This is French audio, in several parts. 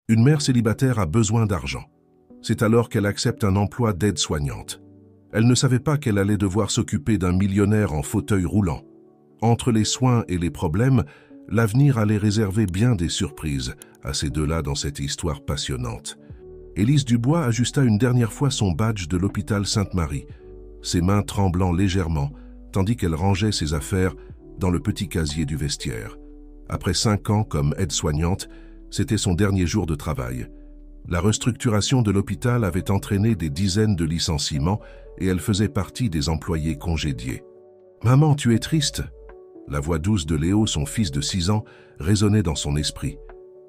Une mère célibataire a besoin d'argent. C'est alors qu'elle accepte un emploi d'aide-soignante. Elle ne savait pas qu'elle allait devoir s'occuper d'un millionnaire en fauteuil roulant. Entre les soins et les problèmes, l'avenir allait réserver bien des surprises à ces deux-là dans cette histoire passionnante. Élise Dubois ajusta une dernière fois son badge de l'hôpital Sainte-Marie, ses mains tremblant légèrement, tandis qu'elle rangeait ses affaires dans le petit casier du vestiaire. Après 5 ans comme aide-soignante, c'était son dernier jour de travail. La restructuration de l'hôpital avait entraîné des dizaines de licenciements et elle faisait partie des employés congédiés. « Maman, tu es triste ?» La voix douce de Léo, son fils de 6 ans, résonnait dans son esprit.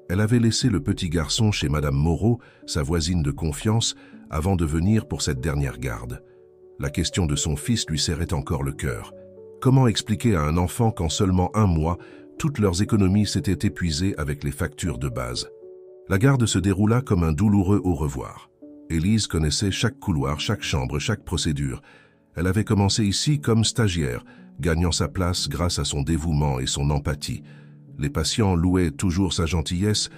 Elle avait laissé le petit garçon chez Madame Moreau, sa voisine de confiance, avant de venir pour cette dernière garde. La question de son fils lui serrait encore le cœur. Comment expliquer à un enfant qu'en seulement 1 mois, toutes leurs économies s'étaient épuisées avec les factures de base? La garde se déroula comme un douloureux au revoir. Élise connaissait chaque couloir, chaque chambre, chaque procédure. Elle avait commencé ici comme stagiaire, gagnant sa place grâce à son dévouement et son empathie. Les patients louaient toujours sa gentillesse,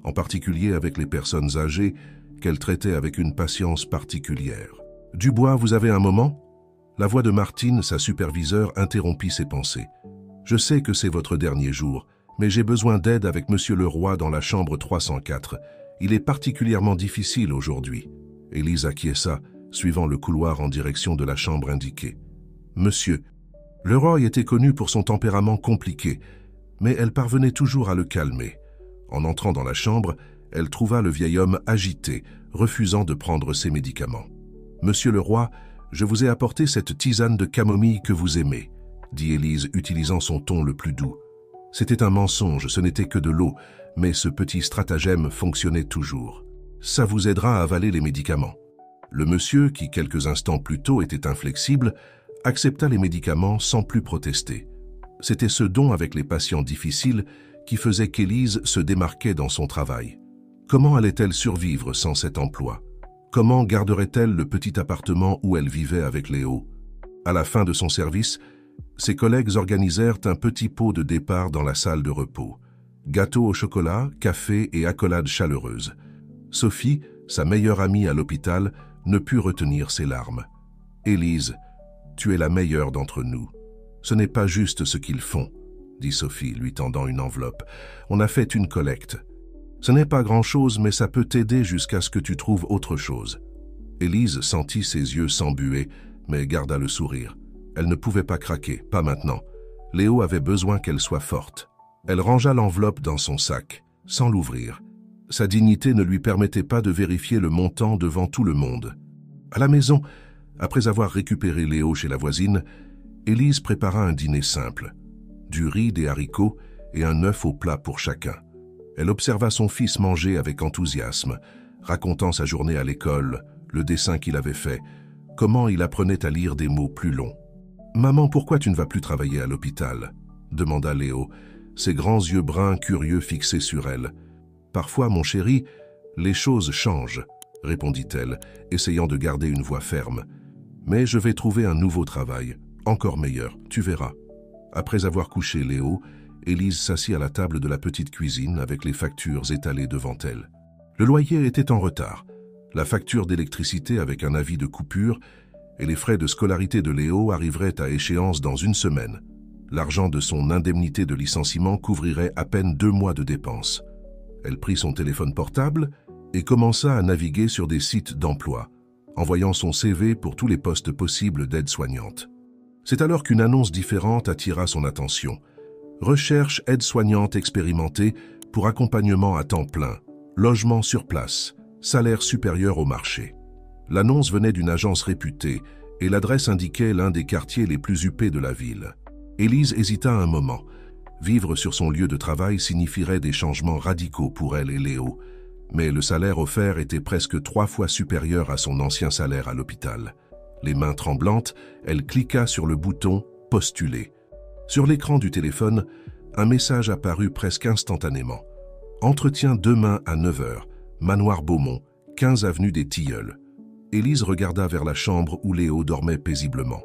en particulier avec les personnes âgées, qu'elle traitait avec une patience particulière. « Dubois, vous avez un moment ?» La voix de Martine, sa superviseure, interrompit ses pensées. « Je sais que c'est votre dernier jour, mais j'ai besoin d'aide avec Monsieur Leroy dans la chambre 304. Il est particulièrement difficile aujourd'hui. » Élise acquiesça, suivant le couloir en direction de la chambre indiquée. « Monsieur, Leroy était connu pour son tempérament compliqué, mais elle parvenait toujours à le calmer. En entrant dans la chambre, elle trouva le vieil homme agité, refusant de prendre ses médicaments. « Monsieur Leroy, je vous ai apporté cette tisane de camomille que vous aimez, » dit Élise, utilisant son ton le plus doux. C'était un mensonge, ce n'était que de l'eau, mais ce petit stratagème fonctionnait toujours. « Ça vous aidera à avaler les médicaments. » Le monsieur, qui quelques instants plus tôt était inflexible, accepta les médicaments sans plus protester. C'était ce don avec les patients difficiles qui faisait qu'Élise se démarquait dans son travail. Comment allait-elle survivre sans cet emploi? Comment garderait-elle le petit appartement où elle vivait avec Léo? À la fin de son service, ses collègues organisèrent un petit pot de départ dans la salle de repos. Gâteau au chocolat, café et accolades chaleureuses. Sophie, sa meilleure amie à l'hôpital, ne put retenir ses larmes. « Élise, tu es la meilleure d'entre nous. Ce n'est pas juste ce qu'ils font, » dit Sophie, lui tendant une enveloppe. « On a fait une collecte. Ce n'est pas grand-chose, mais ça peut t'aider jusqu'à ce que tu trouves autre chose. » Élise sentit ses yeux s'embuer, mais garda le sourire. Elle ne pouvait pas craquer, pas maintenant. Léo avait besoin qu'elle soit forte. Elle rangea l'enveloppe dans son sac, sans l'ouvrir. Sa dignité ne lui permettait pas de vérifier le montant devant tout le monde. À la maison, après avoir récupéré Léo chez la voisine, Élise prépara un dîner simple. Du riz, des haricots et un œuf au plat pour chacun. Elle observa son fils manger avec enthousiasme, racontant sa journée à l'école, le dessin qu'il avait fait, comment il apprenait à lire des mots plus longs. « Maman, pourquoi tu ne vas plus travailler à l'hôpital ?» demanda Léo, ses grands yeux bruns curieux fixés sur elle. « Parfois, mon chéri, les choses changent, » répondit-elle, essayant de garder une voix ferme. « Mais je vais trouver un nouveau travail, encore meilleur, tu verras. » Après avoir couché Léo, Élise s'assit à la table de la petite cuisine avec les factures étalées devant elle. Le loyer était en retard, la facture d'électricité avec un avis de coupure et les frais de scolarité de Léo arriveraient à échéance dans 1 semaine. L'argent de son indemnité de licenciement couvrirait à peine 2 mois de dépenses. Elle prit son téléphone portable et commença à naviguer sur des sites d'emploi, envoyant son CV pour tous les postes possibles d'aide-soignante. C'est alors qu'une annonce différente attira son attention. Recherche aide-soignante expérimentée pour accompagnement à temps plein, logement sur place, salaire supérieur au marché. L'annonce venait d'une agence réputée et l'adresse indiquait l'un des quartiers les plus huppés de la ville. Élise hésita un moment. Vivre sur son lieu de travail signifierait des changements radicaux pour elle et Léo, mais le salaire offert était presque 3 fois supérieur à son ancien salaire à l'hôpital. Les mains tremblantes, elle cliqua sur le bouton « Postuler ». Sur l'écran du téléphone, un message apparut presque instantanément. « Entretien demain à 9 h, Manoir Beaumont, 15 avenue des Tilleuls. » Élise regarda vers la chambre où Léo dormait paisiblement.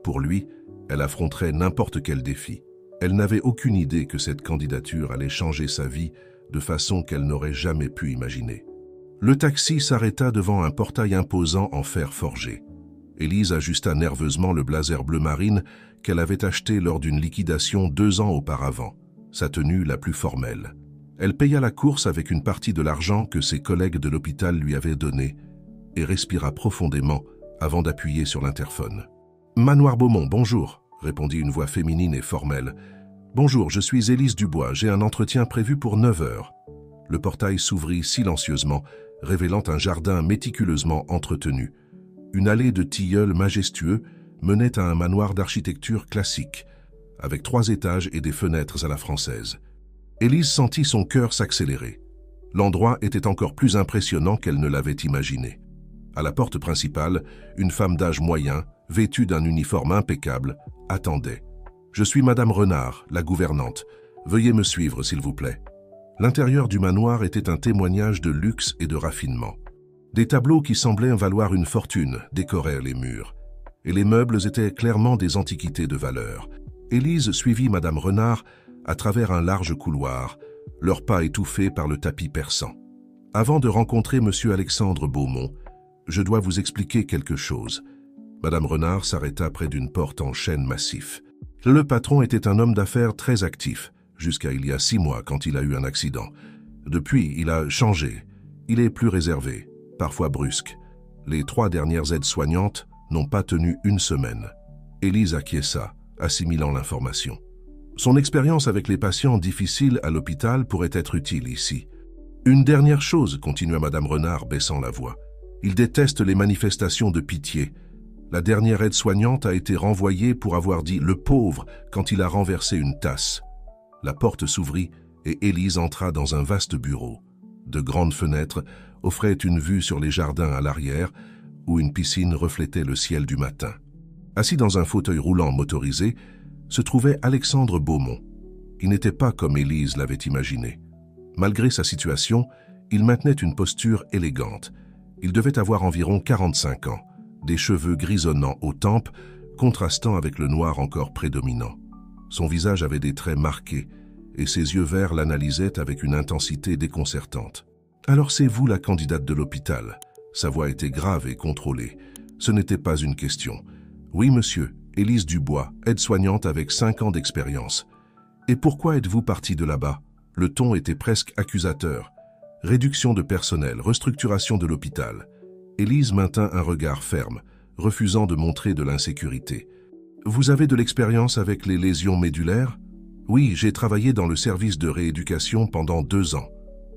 Pour lui, elle affronterait n'importe quel défi. Elle n'avait aucune idée que cette candidature allait changer sa vie de façon qu'elle n'aurait jamais pu imaginer. Le taxi s'arrêta devant un portail imposant en fer forgé. Élise ajusta nerveusement le blazer bleu marine qu'elle avait acheté lors d'une liquidation 2 ans auparavant, sa tenue la plus formelle. Elle paya la course avec une partie de l'argent que ses collègues de l'hôpital lui avaient donné et respira profondément avant d'appuyer sur l'interphone. « Manoir Beaumont, bonjour », répondit une voix féminine et formelle. « Bonjour, je suis Élise Dubois, j'ai un entretien prévu pour 9 heures. » Le portail s'ouvrit silencieusement, révélant un jardin méticuleusement entretenu. Une allée de tilleuls majestueux menait à un manoir d'architecture classique, avec 3 étages et des fenêtres à la française. Élise sentit son cœur s'accélérer. L'endroit était encore plus impressionnant qu'elle ne l'avait imaginé. À la porte principale, une femme d'âge moyen, vêtue d'un uniforme impeccable, attendait. « Je suis Madame Renard, la gouvernante. Veuillez me suivre, s'il vous plaît. » L'intérieur du manoir était un témoignage de luxe et de raffinement. Des tableaux qui semblaient valoir une fortune décoraient les murs, et les meubles étaient clairement des antiquités de valeur. Élise suivit Madame Renard à travers un large couloir, leurs pas étouffés par le tapis persan. « Avant de rencontrer Monsieur Alexandre Beaumont, je dois vous expliquer quelque chose. » Madame Renard s'arrêta près d'une porte en chêne massif. Le patron était un homme d'affaires très actif, jusqu'à il y a 6 mois quand il a eu un accident. Depuis, il a changé. Il est plus réservé, parfois brusque. Les 3 dernières aides-soignantes n'ont pas tenu 1 semaine. Élise acquiesça, assimilant l'information. Son expérience avec les patients difficiles à l'hôpital pourrait être utile ici. Une dernière chose, continua Madame Renard baissant la voix. Il déteste les manifestations de pitié. La dernière aide-soignante a été renvoyée pour avoir dit « le pauvre » quand il a renversé une tasse. La porte s'ouvrit et Élise entra dans un vaste bureau. De grandes fenêtres offraient une vue sur les jardins à l'arrière, où une piscine reflétait le ciel du matin. Assis dans un fauteuil roulant motorisé, se trouvait Alexandre Beaumont. Il n'était pas comme Élise l'avait imaginé. Malgré sa situation, il maintenait une posture élégante. Il devait avoir environ 45 ans, des cheveux grisonnants aux tempes, contrastant avec le noir encore prédominant. Son visage avait des traits marqués, et ses yeux verts l'analysaient avec une intensité déconcertante. « Alors c'est vous la candidate de l'hôpital ?» Sa voix était grave et contrôlée. Ce n'était pas une question. « Oui, monsieur, Élise Dubois, aide-soignante avec 5 ans d'expérience. »« Et pourquoi êtes-vous partie de là-bas ?» Le ton était presque accusateur. Réduction de personnel, restructuration de l'hôpital. Élise maintint un regard ferme, refusant de montrer de l'insécurité. « Vous avez de l'expérience avec les lésions médulaires ?»« Oui, j'ai travaillé dans le service de rééducation pendant 2 ans. »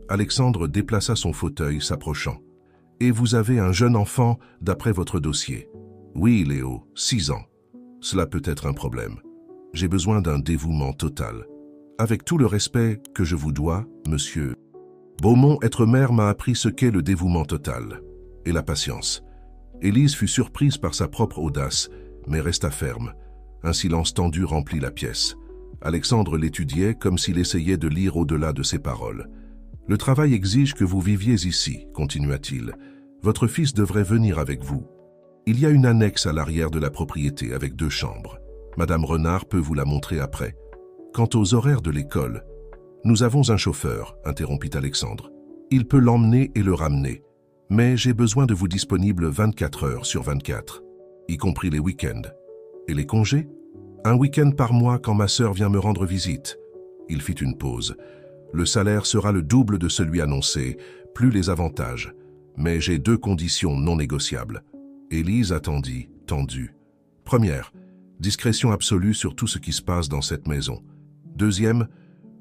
Alexandre déplaça son fauteuil, s'approchant. « Et vous avez un jeune enfant d'après votre dossier ?»« Oui, Léo, 6 ans. Cela peut être un problème. J'ai besoin d'un dévouement total. Avec tout le respect que je vous dois, monsieur. » Beaumont, être mère, m'a appris ce qu'est le dévouement total et la patience. Élise fut surprise par sa propre audace, mais resta ferme. Un silence tendu remplit la pièce. Alexandre l'étudiait comme s'il essayait de lire au-delà de ses paroles. « Le travail exige que vous viviez ici, continua-t-il. Votre fils devrait venir avec vous. Il y a une annexe à l'arrière de la propriété avec 2 chambres. Madame Renard peut vous la montrer après. Quant aux horaires de l'école, nous avons un chauffeur, interrompit Alexandre. Il peut l'emmener et le ramener. Mais j'ai besoin de vous disponible 24 heures sur 24, y compris les week-ends. Et les congés? Un week-end par mois quand ma sœur vient me rendre visite. Il fit une pause. Le salaire sera le double de celui annoncé, plus les avantages. Mais j'ai 2 conditions non négociables. Élise attendit, tendue. Première, discrétion absolue sur tout ce qui se passe dans cette maison. Deuxième,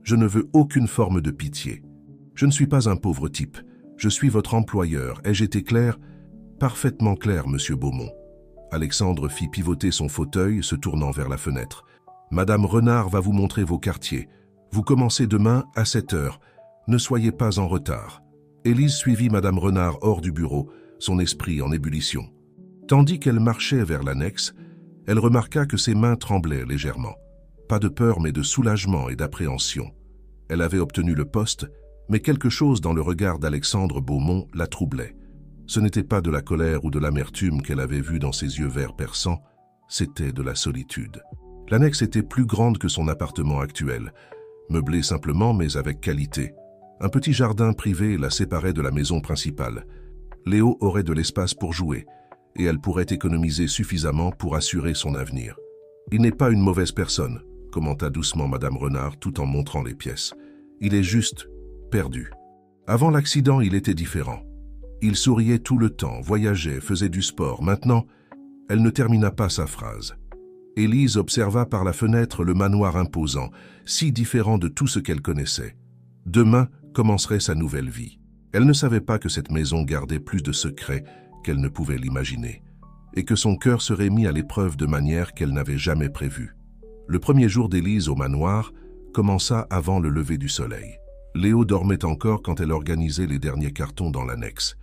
je ne veux aucune forme de pitié. Je ne suis pas un pauvre type. Je suis votre employeur. Ai-je été clair? Parfaitement clair, monsieur Beaumont. Alexandre fit pivoter son fauteuil, se tournant vers la fenêtre. Madame Renard va vous montrer vos quartiers. Vous commencez demain à 7 heures. Ne soyez pas en retard. Élise suivit Madame Renard hors du bureau, son esprit en ébullition. Tandis qu'elle marchait vers l'annexe, elle remarqua que ses mains tremblaient légèrement. Pas de peur, mais de soulagement et d'appréhension. Elle avait obtenu le poste, mais quelque chose dans le regard d'Alexandre Beaumont la troublait. Ce n'était pas de la colère ou de l'amertume qu'elle avait vu dans ses yeux verts perçants, c'était de la solitude. L'annexe était plus grande que son appartement actuel, meublé simplement mais avec qualité. Un petit jardin privé la séparait de la maison principale. Léo aurait de l'espace pour jouer, et elle pourrait économiser suffisamment pour assurer son avenir. « Il n'est pas une mauvaise personne », commenta doucement Madame Renard tout en montrant les pièces. « Il est juste perdu. Avant l'accident, il était différent. Il souriait tout le temps, voyageait, faisait du sport. Maintenant, elle ne termina pas sa phrase. Élise observa par la fenêtre le manoir imposant, si différent de tout ce qu'elle connaissait. Demain commencerait sa nouvelle vie. Elle ne savait pas que cette maison gardait plus de secrets qu'elle ne pouvait l'imaginer, et que son cœur serait mis à l'épreuve de manière qu'elle n'avait jamais prévue. Le premier jour d'Élise au manoir commença avant le lever du soleil. Léo dormait encore quand elle organisait les derniers cartons dans l'annexe.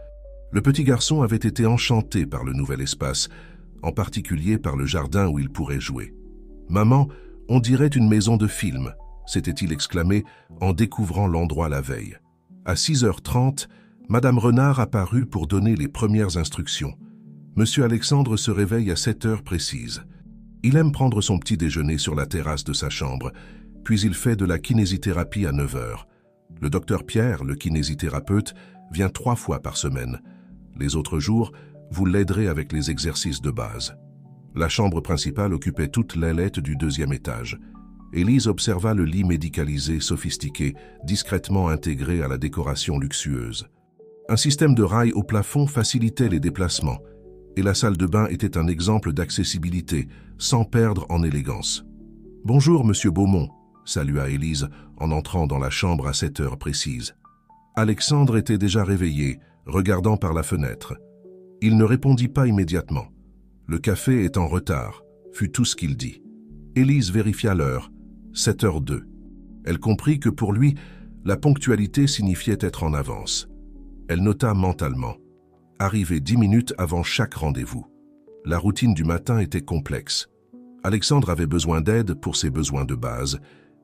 Le petit garçon avait été enchanté par le nouvel espace, en particulier par le jardin où il pourrait jouer. « Maman, on dirait une maison de film », s'était-il exclamé en découvrant l'endroit la veille. À 6h30, Madame Renard apparut pour donner les premières instructions. Monsieur Alexandre se réveille à 7h précises. Il aime prendre son petit déjeuner sur la terrasse de sa chambre, puis il fait de la kinésithérapie à 9h. Le docteur Pierre, le kinésithérapeute, vient 3 fois par semaine. Les autres jours, vous l'aiderez avec les exercices de base. La chambre principale occupait toute l'ailette du 2e étage. Élise observa le lit médicalisé sophistiqué, discrètement intégré à la décoration luxueuse. Un système de rails au plafond facilitait les déplacements, et la salle de bain était un exemple d'accessibilité, sans perdre en élégance. « Bonjour, monsieur Beaumont », salua Élise en entrant dans la chambre à 7h précises. Alexandre était déjà réveillé, regardant par la fenêtre. Il ne répondit pas immédiatement. « Le café est en retard », fut tout ce qu'il dit. Élise vérifia l'heure, 7h02. Elle comprit que pour lui, la ponctualité signifiait être en avance. Elle nota mentalement. Arriver 10 minutes avant chaque rendez-vous. La routine du matin était complexe. Alexandre avait besoin d'aide pour ses besoins de base,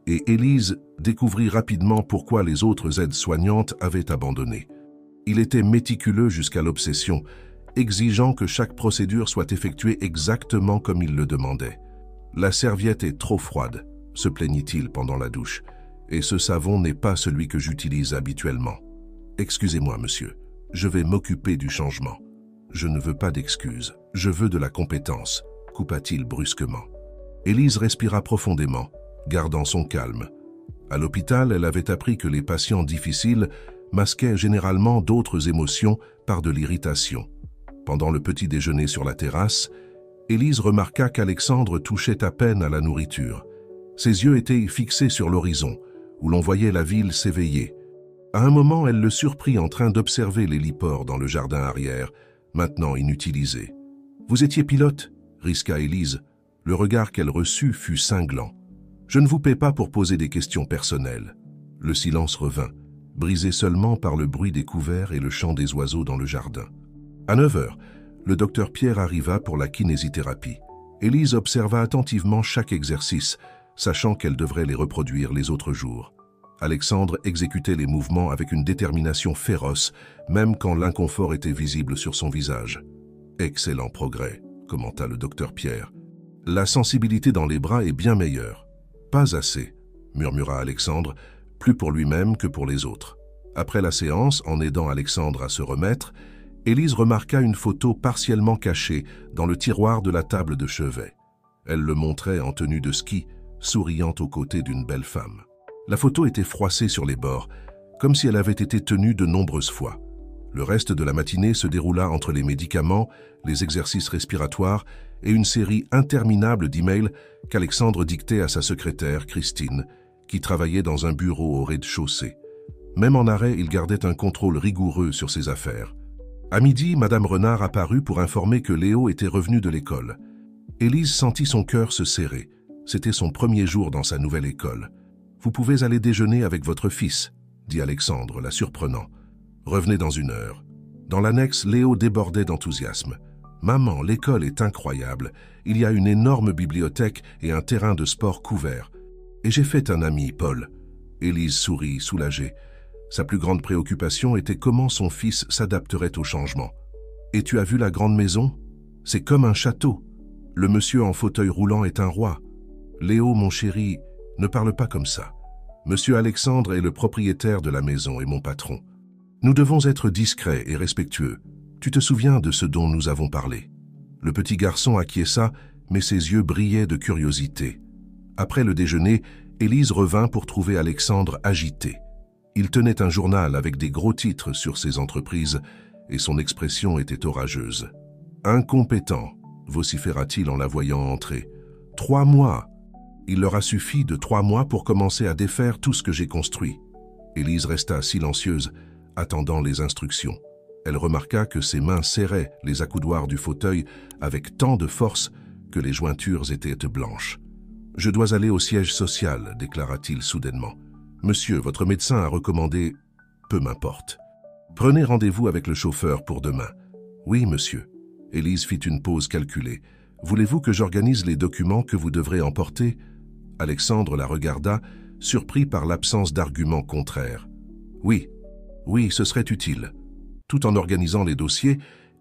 et Élise découvrit rapidement pourquoi les autres aides-soignantes avaient abandonné. Il était méticuleux jusqu'à l'obsession, exigeant que chaque procédure soit effectuée exactement comme il le demandait. « La serviette est trop froide », se plaignit-il pendant la douche, « et ce savon n'est pas celui que j'utilise habituellement. Excusez-moi, monsieur, je vais m'occuper du changement. Je ne veux pas d'excuses, je veux de la compétence », coupa-t-il brusquement. Élise respira profondément, gardant son calme. À l'hôpital, elle avait appris que les patients difficiles masquaient généralement d'autres émotions par de l'irritation. Pendant le petit déjeuner sur la terrasse, Élise remarqua qu'Alexandre touchait à peine à la nourriture. Ses yeux étaient fixés sur l'horizon, où l'on voyait la ville s'éveiller. À un moment, elle le surprit en train d'observer l'héliport dans le jardin arrière, maintenant inutilisé. « Vous étiez pilote ?» risqua Élise. Le regard qu'elle reçut fut cinglant. « Je ne vous paie pas pour poser des questions personnelles. » Le silence revint, brisé seulement par le bruit des couverts et le chant des oiseaux dans le jardin. À 9h, le docteur Pierre arriva pour la kinésithérapie. Élise observa attentivement chaque exercice, sachant qu'elle devrait les reproduire les autres jours. Alexandre exécutait les mouvements avec une détermination féroce, même quand l'inconfort était visible sur son visage. « Excellent progrès », commenta le docteur Pierre. « La sensibilité dans les bras est bien meilleure. »« Pas assez », murmura Alexandre, plus pour lui-même que pour les autres. Après la séance, en aidant Alexandre à se remettre, Élise remarqua une photo partiellement cachée dans le tiroir de la table de chevet. Elle le montrait en tenue de ski, souriant aux côtés d'une belle femme. La photo était froissée sur les bords, comme si elle avait été tenue de nombreuses fois. Le reste de la matinée se déroula entre les médicaments, les exercices respiratoires et une série interminable d'emails qu'Alexandre dictait à sa secrétaire, Christine, qui travaillait dans un bureau au rez-de-chaussée. Même en arrêt, il gardait un contrôle rigoureux sur ses affaires. À midi, Madame Renard apparut pour informer que Léo était revenu de l'école. Élise sentit son cœur se serrer. C'était son premier jour dans sa nouvelle école. « Vous pouvez aller déjeuner avec votre fils », dit Alexandre, la surprenant. « Revenez dans 1 heure. » Dans l'annexe, Léo débordait d'enthousiasme. « Maman, l'école est incroyable. Il y a une énorme bibliothèque et un terrain de sport couvert. Et j'ai fait un ami, Paul. » Élise sourit, soulagée. Sa plus grande préoccupation était comment son fils s'adapterait au changement. « Et tu as vu la grande maison? C'est comme un château. Le monsieur en fauteuil roulant est un roi. Léo, mon chéri, ne parle pas comme ça. Monsieur Alexandre est le propriétaire de la maison et mon patron. Nous devons être discrets et respectueux. Tu te souviens de ce dont nous avons parlé? Le petit garçon acquiesça, mais ses yeux brillaient de curiosité. Après le déjeuner, Élise revint pour trouver Alexandre agité. Il tenait un journal avec des gros titres sur ses entreprises et son expression était orageuse. « Incompétent », vociféra-t-il en la voyant entrer. « 3 mois. Il leur a suffi de 3 mois pour commencer à défaire tout ce que j'ai construit. » Élise resta silencieuse, attendant les instructions. Elle remarqua que ses mains serraient les accoudoirs du fauteuil avec tant de force que les jointures étaient blanches. « Je dois aller au siège social, déclara-t-il soudainement. « Monsieur, votre médecin a recommandé... peu m'importe. Prenez rendez-vous avec le chauffeur pour demain. »« Oui, monsieur. » Élise fit une pause calculée. « Voulez-vous que j'organise les documents que vous devrez emporter ?» Alexandre la regarda, surpris par l'absence d'arguments contraires. « Oui, ce serait utile. » Tout en organisant les dossiers,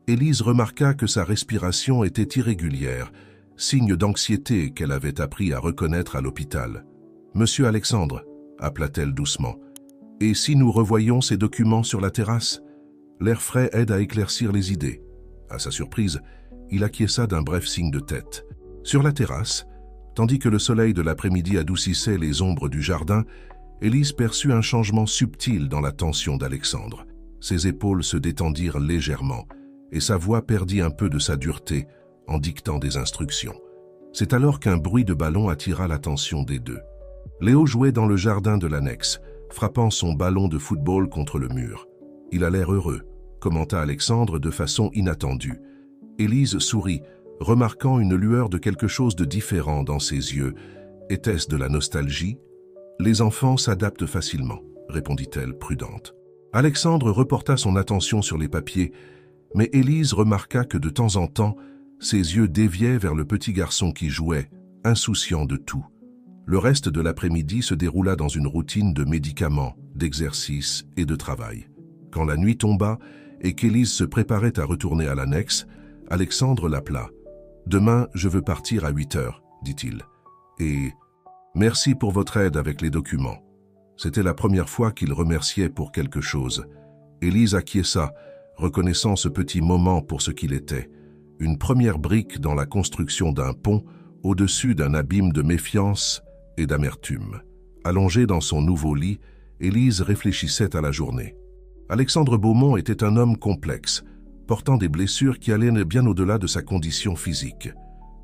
Élise remarqua que sa respiration était irrégulière, signe d'anxiété qu'elle avait appris à reconnaître à l'hôpital. « Monsieur Alexandre, » appela-t-elle doucement, « et si nous revoyions ces documents sur la terrasse? L'air frais aide à éclaircir les idées. » À sa surprise, il acquiesça d'un bref signe de tête. Sur la terrasse, tandis que le soleil de l'après-midi adoucissait les ombres du jardin, Élise perçut un changement subtil dans la tension d'Alexandre. Ses épaules se détendirent légèrement et sa voix perdit un peu de sa dureté en dictant des instructions. C'est alors qu'un bruit de ballon attira l'attention des deux. Léo jouait dans le jardin de l'annexe, frappant son ballon de football contre le mur. « Il a l'air heureux », commenta Alexandre de façon inattendue. Élise sourit, remarquant une lueur de quelque chose de différent dans ses yeux. Était-ce de la nostalgie? « Les enfants s'adaptent facilement, » répondit-elle prudente. Alexandre reporta son attention sur les papiers, mais Élise remarqua que de temps en temps, ses yeux déviaient vers le petit garçon qui jouait, insouciant de tout. Le reste de l'après-midi se déroula dans une routine de médicaments, d'exercices et de travail. Quand la nuit tomba et qu'Élise se préparait à retourner à l'annexe, Alexandre l'appela. « Demain, je veux partir à 8 heures, dit-il. Et merci pour votre aide avec les documents. » C'était la première fois qu'il remerciait pour quelque chose. Élise acquiesça, reconnaissant ce petit moment pour ce qu'il était. Une première brique dans la construction d'un pont au-dessus d'un abîme de méfiance et d'amertume. Allongée dans son nouveau lit, Élise réfléchissait à la journée. Alexandre Beaumont était un homme complexe, portant des blessures qui allaient bien au-delà de sa condition physique.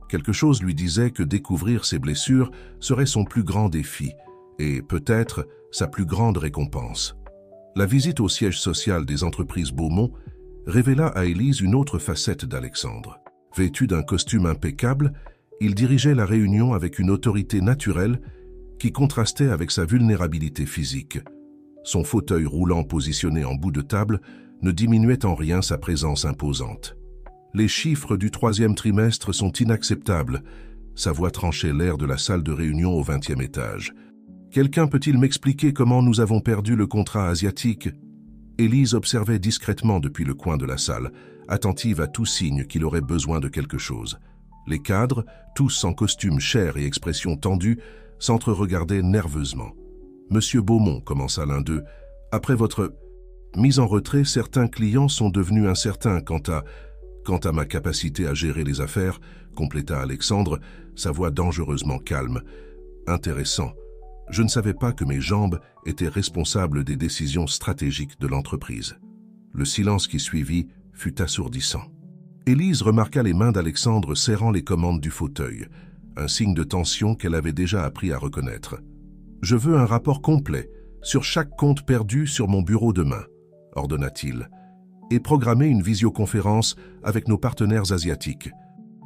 Quelque chose lui disait que découvrir ses blessures serait son plus grand défi et, peut-être, sa plus grande récompense. La visite au siège social des entreprises Beaumont révéla à Élise une autre facette d'Alexandre. Vêtu d'un costume impeccable, il dirigeait la réunion avec une autorité naturelle qui contrastait avec sa vulnérabilité physique. Son fauteuil roulant positionné en bout de table ne diminuait en rien sa présence imposante. « Les chiffres du 3e trimestre sont inacceptables », sa voix tranchait l'air de la salle de réunion au 20e étage. « Quelqu'un peut-il m'expliquer comment nous avons perdu le contrat asiatique ?» Élise observait discrètement depuis le coin de la salle, attentive à tout signe qu'il aurait besoin de quelque chose. Les cadres, tous en costume cher et expression tendue, s'entre-regardaient nerveusement. « Monsieur Beaumont, » commença l'un d'eux, « après votre mise en retrait, certains clients sont devenus incertains quant à ma capacité à gérer les affaires, » compléta Alexandre, sa voix dangereusement calme. « Intéressant. Je ne savais pas que mes jambes étaient responsables des décisions stratégiques de l'entreprise. » Le silence qui suivit fut assourdissant. Élise remarqua les mains d'Alexandre serrant les commandes du fauteuil, un signe de tension qu'elle avait déjà appris à reconnaître. « Je veux un rapport complet sur chaque compte perdu sur mon bureau demain, » ordonna-t-il, « et programmer une visioconférence avec nos partenaires asiatiques.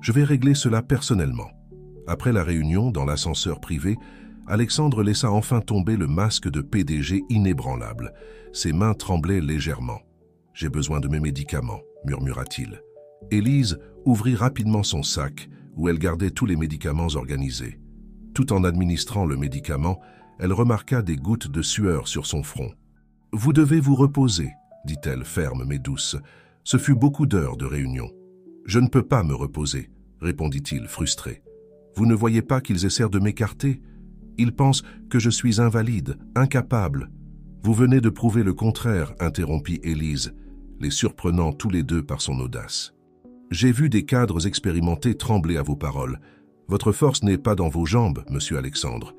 Je vais régler cela personnellement. » Après la réunion, dans l'ascenseur privé, Alexandre laissa enfin tomber le masque de PDG inébranlable. Ses mains tremblaient légèrement. « J'ai besoin de mes médicaments, » murmura-t-il. Élise ouvrit rapidement son sac, où elle gardait tous les médicaments organisés. Tout en administrant le médicament, elle remarqua des gouttes de sueur sur son front. « Vous devez vous reposer, » dit-elle ferme mais douce. « Ce fut beaucoup d'heures de réunion. »« Je ne peux pas me reposer, » répondit-il frustré. « Vous ne voyez pas qu'ils essaient de m'écarter ?» Il pense que je suis invalide, incapable. Vous venez de prouver le contraire, interrompit Élise, les surprenant tous les deux par son audace. J'ai vu des cadres expérimentés trembler à vos paroles. Votre force n'est pas dans vos jambes, monsieur Alexandre.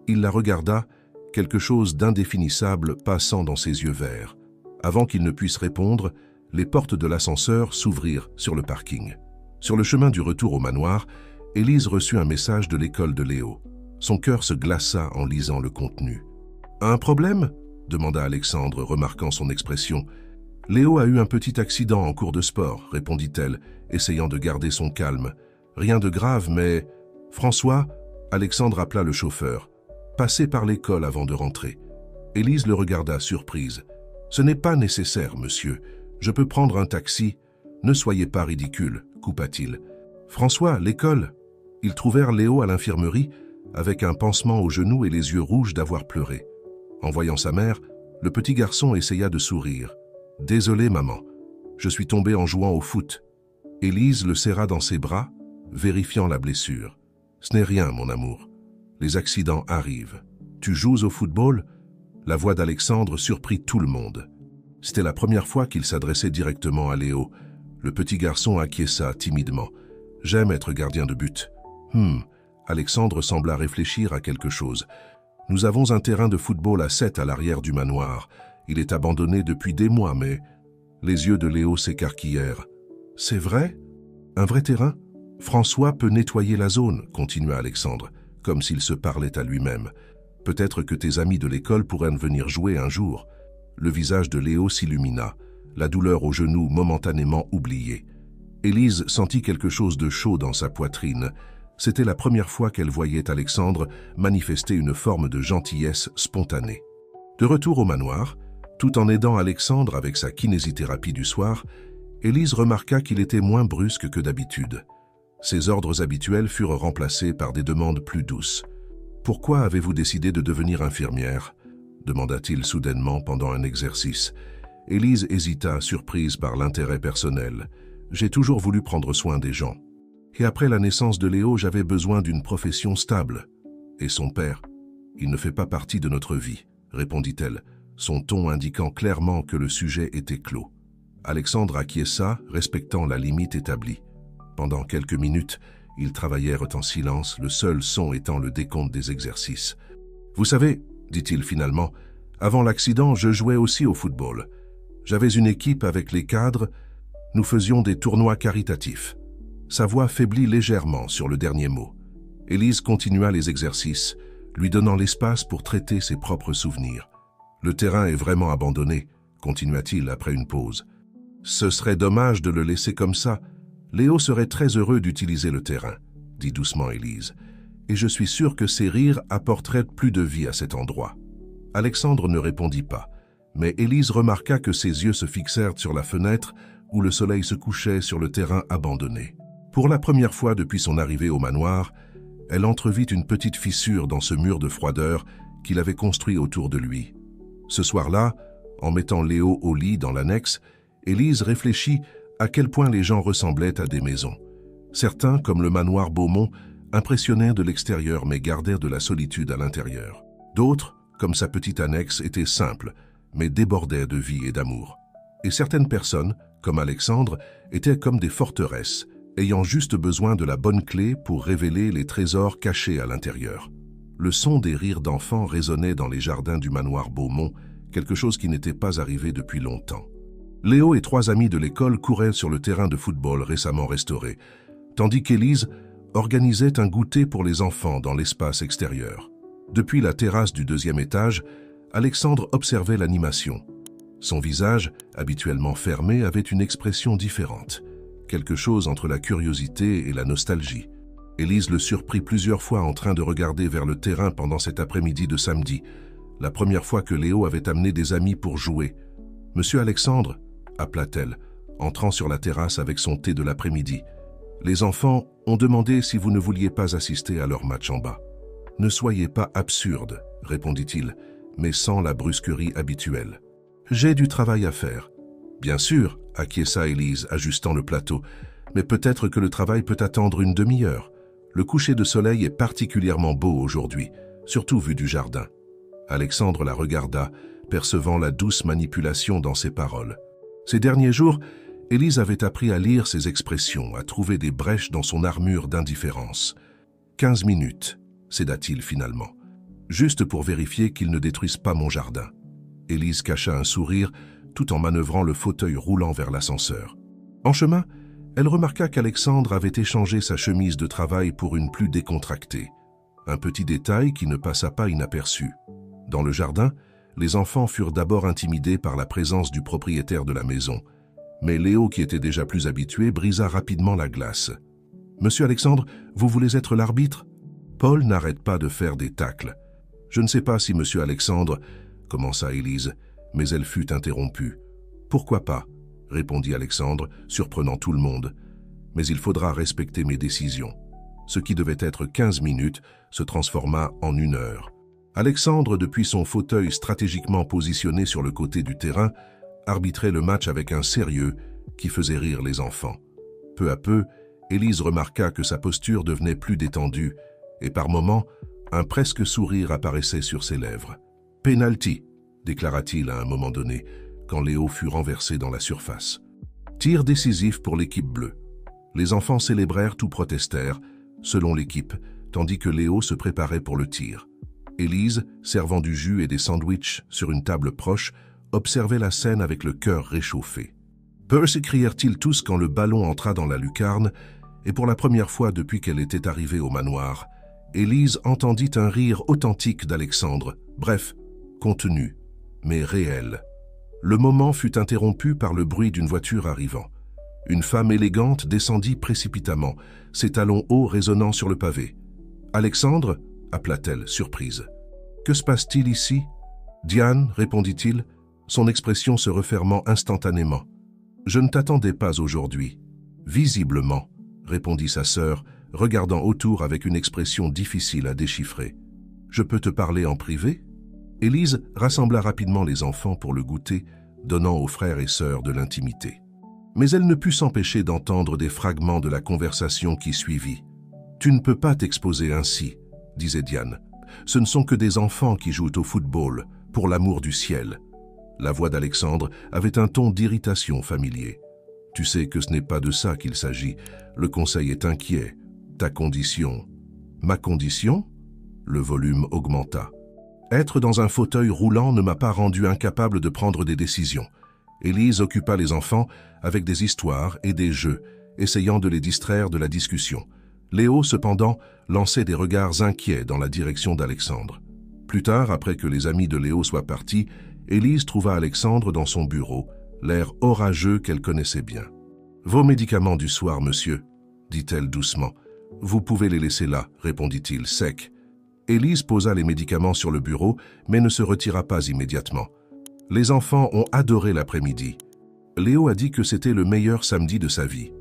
Il la regarda, quelque chose d'indéfinissable passant dans ses yeux verts. Avant qu'il ne puisse répondre, les portes de l'ascenseur s'ouvrirent sur le parking. Sur le chemin du retour au manoir, Élise reçut un message de l'école de Léo. Son cœur se glaça en lisant le contenu. « Un problème ?» demanda Alexandre, remarquant son expression. « Léo a eu un petit accident en cours de sport, répondit-elle, essayant de garder son calme. Rien de grave, mais... François, Alexandre appela le chauffeur. Passez par l'école avant de rentrer. Élise le regarda surprise. Ce n'est pas nécessaire, monsieur. Je peux prendre un taxi. Ne soyez pas ridicule, coupa-t-il. François, l'école. Ils trouvèrent Léo à l'infirmerie, avec un pansement au genou et les yeux rouges d'avoir pleuré. En voyant sa mère, le petit garçon essaya de sourire. « Désolé, maman. Je suis tombé en jouant au foot. » Élise le serra dans ses bras, vérifiant la blessure. « Ce n'est rien, mon amour. Les accidents arrivent. Tu joues au football ?» La voix d'Alexandre surprit tout le monde. C'était la première fois qu'il s'adressait directement à Léo. Le petit garçon acquiesça timidement. « J'aime être gardien de but. » Alexandre sembla réfléchir à quelque chose. « Nous avons un terrain de football à 7 à l'arrière du manoir. Il est abandonné depuis des mois, mais... » Les yeux de Léo s'écarquillèrent. « C'est vrai? Un vrai terrain? François peut nettoyer la zone, » continua Alexandre, comme s'il se parlait à lui-même. « Peut-être que tes amis de l'école pourraient venir jouer un jour. » Le visage de Léo s'illumina, la douleur au genou momentanément oubliée. Élise sentit quelque chose de chaud dans sa poitrine. C'était la première fois qu'elle voyait Alexandre manifester une forme de gentillesse spontanée. De retour au manoir, tout en aidant Alexandre avec sa kinésithérapie du soir, Élise remarqua qu'il était moins brusque que d'habitude. Ses ordres habituels furent remplacés par des demandes plus douces. « Pourquoi avez-vous décidé de devenir infirmière ?» demanda-t-il soudainement pendant un exercice. Élise hésita, surprise par l'intérêt personnel. « J'ai toujours voulu prendre soin des gens. Et après la naissance de Léo, j'avais besoin d'une profession stable. Et son père, il ne fait pas partie de notre vie, répondit-elle, son ton indiquant clairement que le sujet était clos. Alexandre acquiesça, respectant la limite établie. Pendant quelques minutes, ils travaillèrent en silence, le seul son étant le décompte des exercices. « Vous savez, dit-il finalement, avant l'accident, je jouais aussi au football. J'avais une équipe avec les cadres, nous faisions des tournois caritatifs. » Sa voix faiblit légèrement sur le dernier mot. Élise continua les exercices, lui donnant l'espace pour traiter ses propres souvenirs. « Le terrain est vraiment abandonné, » continua-t-il après une pause. « Ce serait dommage de le laisser comme ça. Léo serait très heureux d'utiliser le terrain, » dit doucement Élise. « Et je suis sûr que ses rires apporteraient plus de vie à cet endroit. » Alexandre ne répondit pas, mais Élise remarqua que ses yeux se fixèrent sur la fenêtre où le soleil se couchait sur le terrain abandonné. Pour la première fois depuis son arrivée au manoir, elle entrevit une petite fissure dans ce mur de froideur qu'il avait construit autour de lui. Ce soir-là, en mettant Léo au lit dans l'annexe, Élise réfléchit à quel point les gens ressemblaient à des maisons. Certains, comme le manoir Beaumont, impressionnaient de l'extérieur mais gardèrent de la solitude à l'intérieur. D'autres, comme sa petite annexe, étaient simples, mais débordaient de vie et d'amour. Et certaines personnes, comme Alexandre, étaient comme des forteresses, ayant juste besoin de la bonne clé pour révéler les trésors cachés à l'intérieur. Le son des rires d'enfants résonnait dans les jardins du manoir Beaumont, quelque chose qui n'était pas arrivé depuis longtemps. Léo et 3 amis de l'école couraient sur le terrain de football récemment restauré, tandis qu'Élise organisait un goûter pour les enfants dans l'espace extérieur. Depuis la terrasse du 2e étage, Alexandre observait l'animation. Son visage, habituellement fermé, avait une expression différente. Quelque chose entre la curiosité et la nostalgie. Élise le surprit plusieurs fois en train de regarder vers le terrain pendant cet après-midi de samedi, la première fois que Léo avait amené des amis pour jouer. « Monsieur Alexandre » appela-t-elle, entrant sur la terrasse avec son thé de l'après-midi. « Les enfants ont demandé si vous ne vouliez pas assister à leur match en bas. »« Ne soyez pas absurde, » répondit-il, mais sans la brusquerie habituelle. « J'ai du travail à faire. »« Bien sûr, » acquiesça Élise, ajustant le plateau, « mais peut-être que le travail peut attendre une demi-heure. Le coucher de soleil est particulièrement beau aujourd'hui. surtout vu du jardin. Alexandre la regarda, percevant la douce manipulation dans ses paroles. Ces derniers jours, Élise avait appris à lire ses expressions, à trouver des brèches dans son armure d'indifférence. 15 minutes, céda-t-il finalement, juste pour vérifier qu'ils ne détruisent pas mon jardin. Élise cacha un sourire tout en manœuvrant le fauteuil roulant vers l'ascenseur. En chemin, elle remarqua qu'Alexandre avait échangé sa chemise de travail pour une plus décontractée. Un petit détail qui ne passa pas inaperçu. Dans le jardin, les enfants furent d'abord intimidés par la présence du propriétaire de la maison. Mais Léo, qui était déjà plus habitué, brisa rapidement la glace. « Monsieur Alexandre, vous voulez être l'arbitre ?» Paul n'arrête pas de faire des tacles. « Je ne sais pas si Monsieur Alexandre… » commença Élise, mais elle fut interrompue. « Pourquoi pas ?» répondit Alexandre, surprenant tout le monde. « Mais il faudra respecter mes décisions. » Ce qui devait être 15 minutes se transforma en 1 heure. Alexandre, depuis son fauteuil stratégiquement positionné sur le côté du terrain, arbitrait le match avec un sérieux qui faisait rire les enfants. Peu à peu, Élise remarqua que sa posture devenait plus détendue et par moments, un presque sourire apparaissait sur ses lèvres. « Penalty !» déclara-t-il à un moment donné, quand Léo fut renversé dans la surface. Tir décisif pour l'équipe bleue. Les enfants célébrèrent ou protestèrent, selon l'équipe, tandis que Léo se préparait pour le tir. Élise, servant du jus et des sandwichs sur une table proche, observait la scène avec le cœur réchauffé. « Peu !» s'écrièrent-ils tous quand le ballon entra dans la lucarne, et pour la première fois depuis qu'elle était arrivée au manoir, Élise entendit un rire authentique d'Alexandre, bref, contenu, mais réel. Le moment fut interrompu par le bruit d'une voiture arrivant. Une femme élégante descendit précipitamment, ses talons hauts résonnant sur le pavé. « Alexandre » appela-t-elle, surprise. « Que se passe-t-il ici ?»« Diane » répondit-il, son expression se refermant instantanément. « Je ne t'attendais pas aujourd'hui. »« Visiblement » répondit sa sœur, regardant autour avec une expression difficile à déchiffrer. « Je peux te parler en privé ?» Élise rassembla rapidement les enfants pour le goûter, donnant aux frères et sœurs de l'intimité. Mais elle ne put s'empêcher d'entendre des fragments de la conversation qui suivit. « Tu ne peux pas t'exposer ainsi, » disait Diane. « Ce ne sont que des enfants qui jouent au football, pour l'amour du ciel. » La voix d'Alexandre avait un ton d'irritation familier. « Tu sais que ce n'est pas de ça qu'il s'agit. Le conseil est inquiet. Ta condition… »« Ma condition ?» Le volume augmenta. « Être dans un fauteuil roulant ne m'a pas rendu incapable de prendre des décisions. » Élise occupa les enfants avec des histoires et des jeux, essayant de les distraire de la discussion. Léo, cependant, lançait des regards inquiets dans la direction d'Alexandre. Plus tard, après que les amis de Léo soient partis, Élise trouva Alexandre dans son bureau, l'air orageux qu'elle connaissait bien. « Vos médicaments du soir, monsieur, » dit-elle doucement. « Vous pouvez les laisser là, » répondit-il, sec. Élise posa les médicaments sur le bureau, mais ne se retira pas immédiatement. Les enfants ont adoré l'après-midi. Léo a dit que c'était le meilleur samedi de sa vie.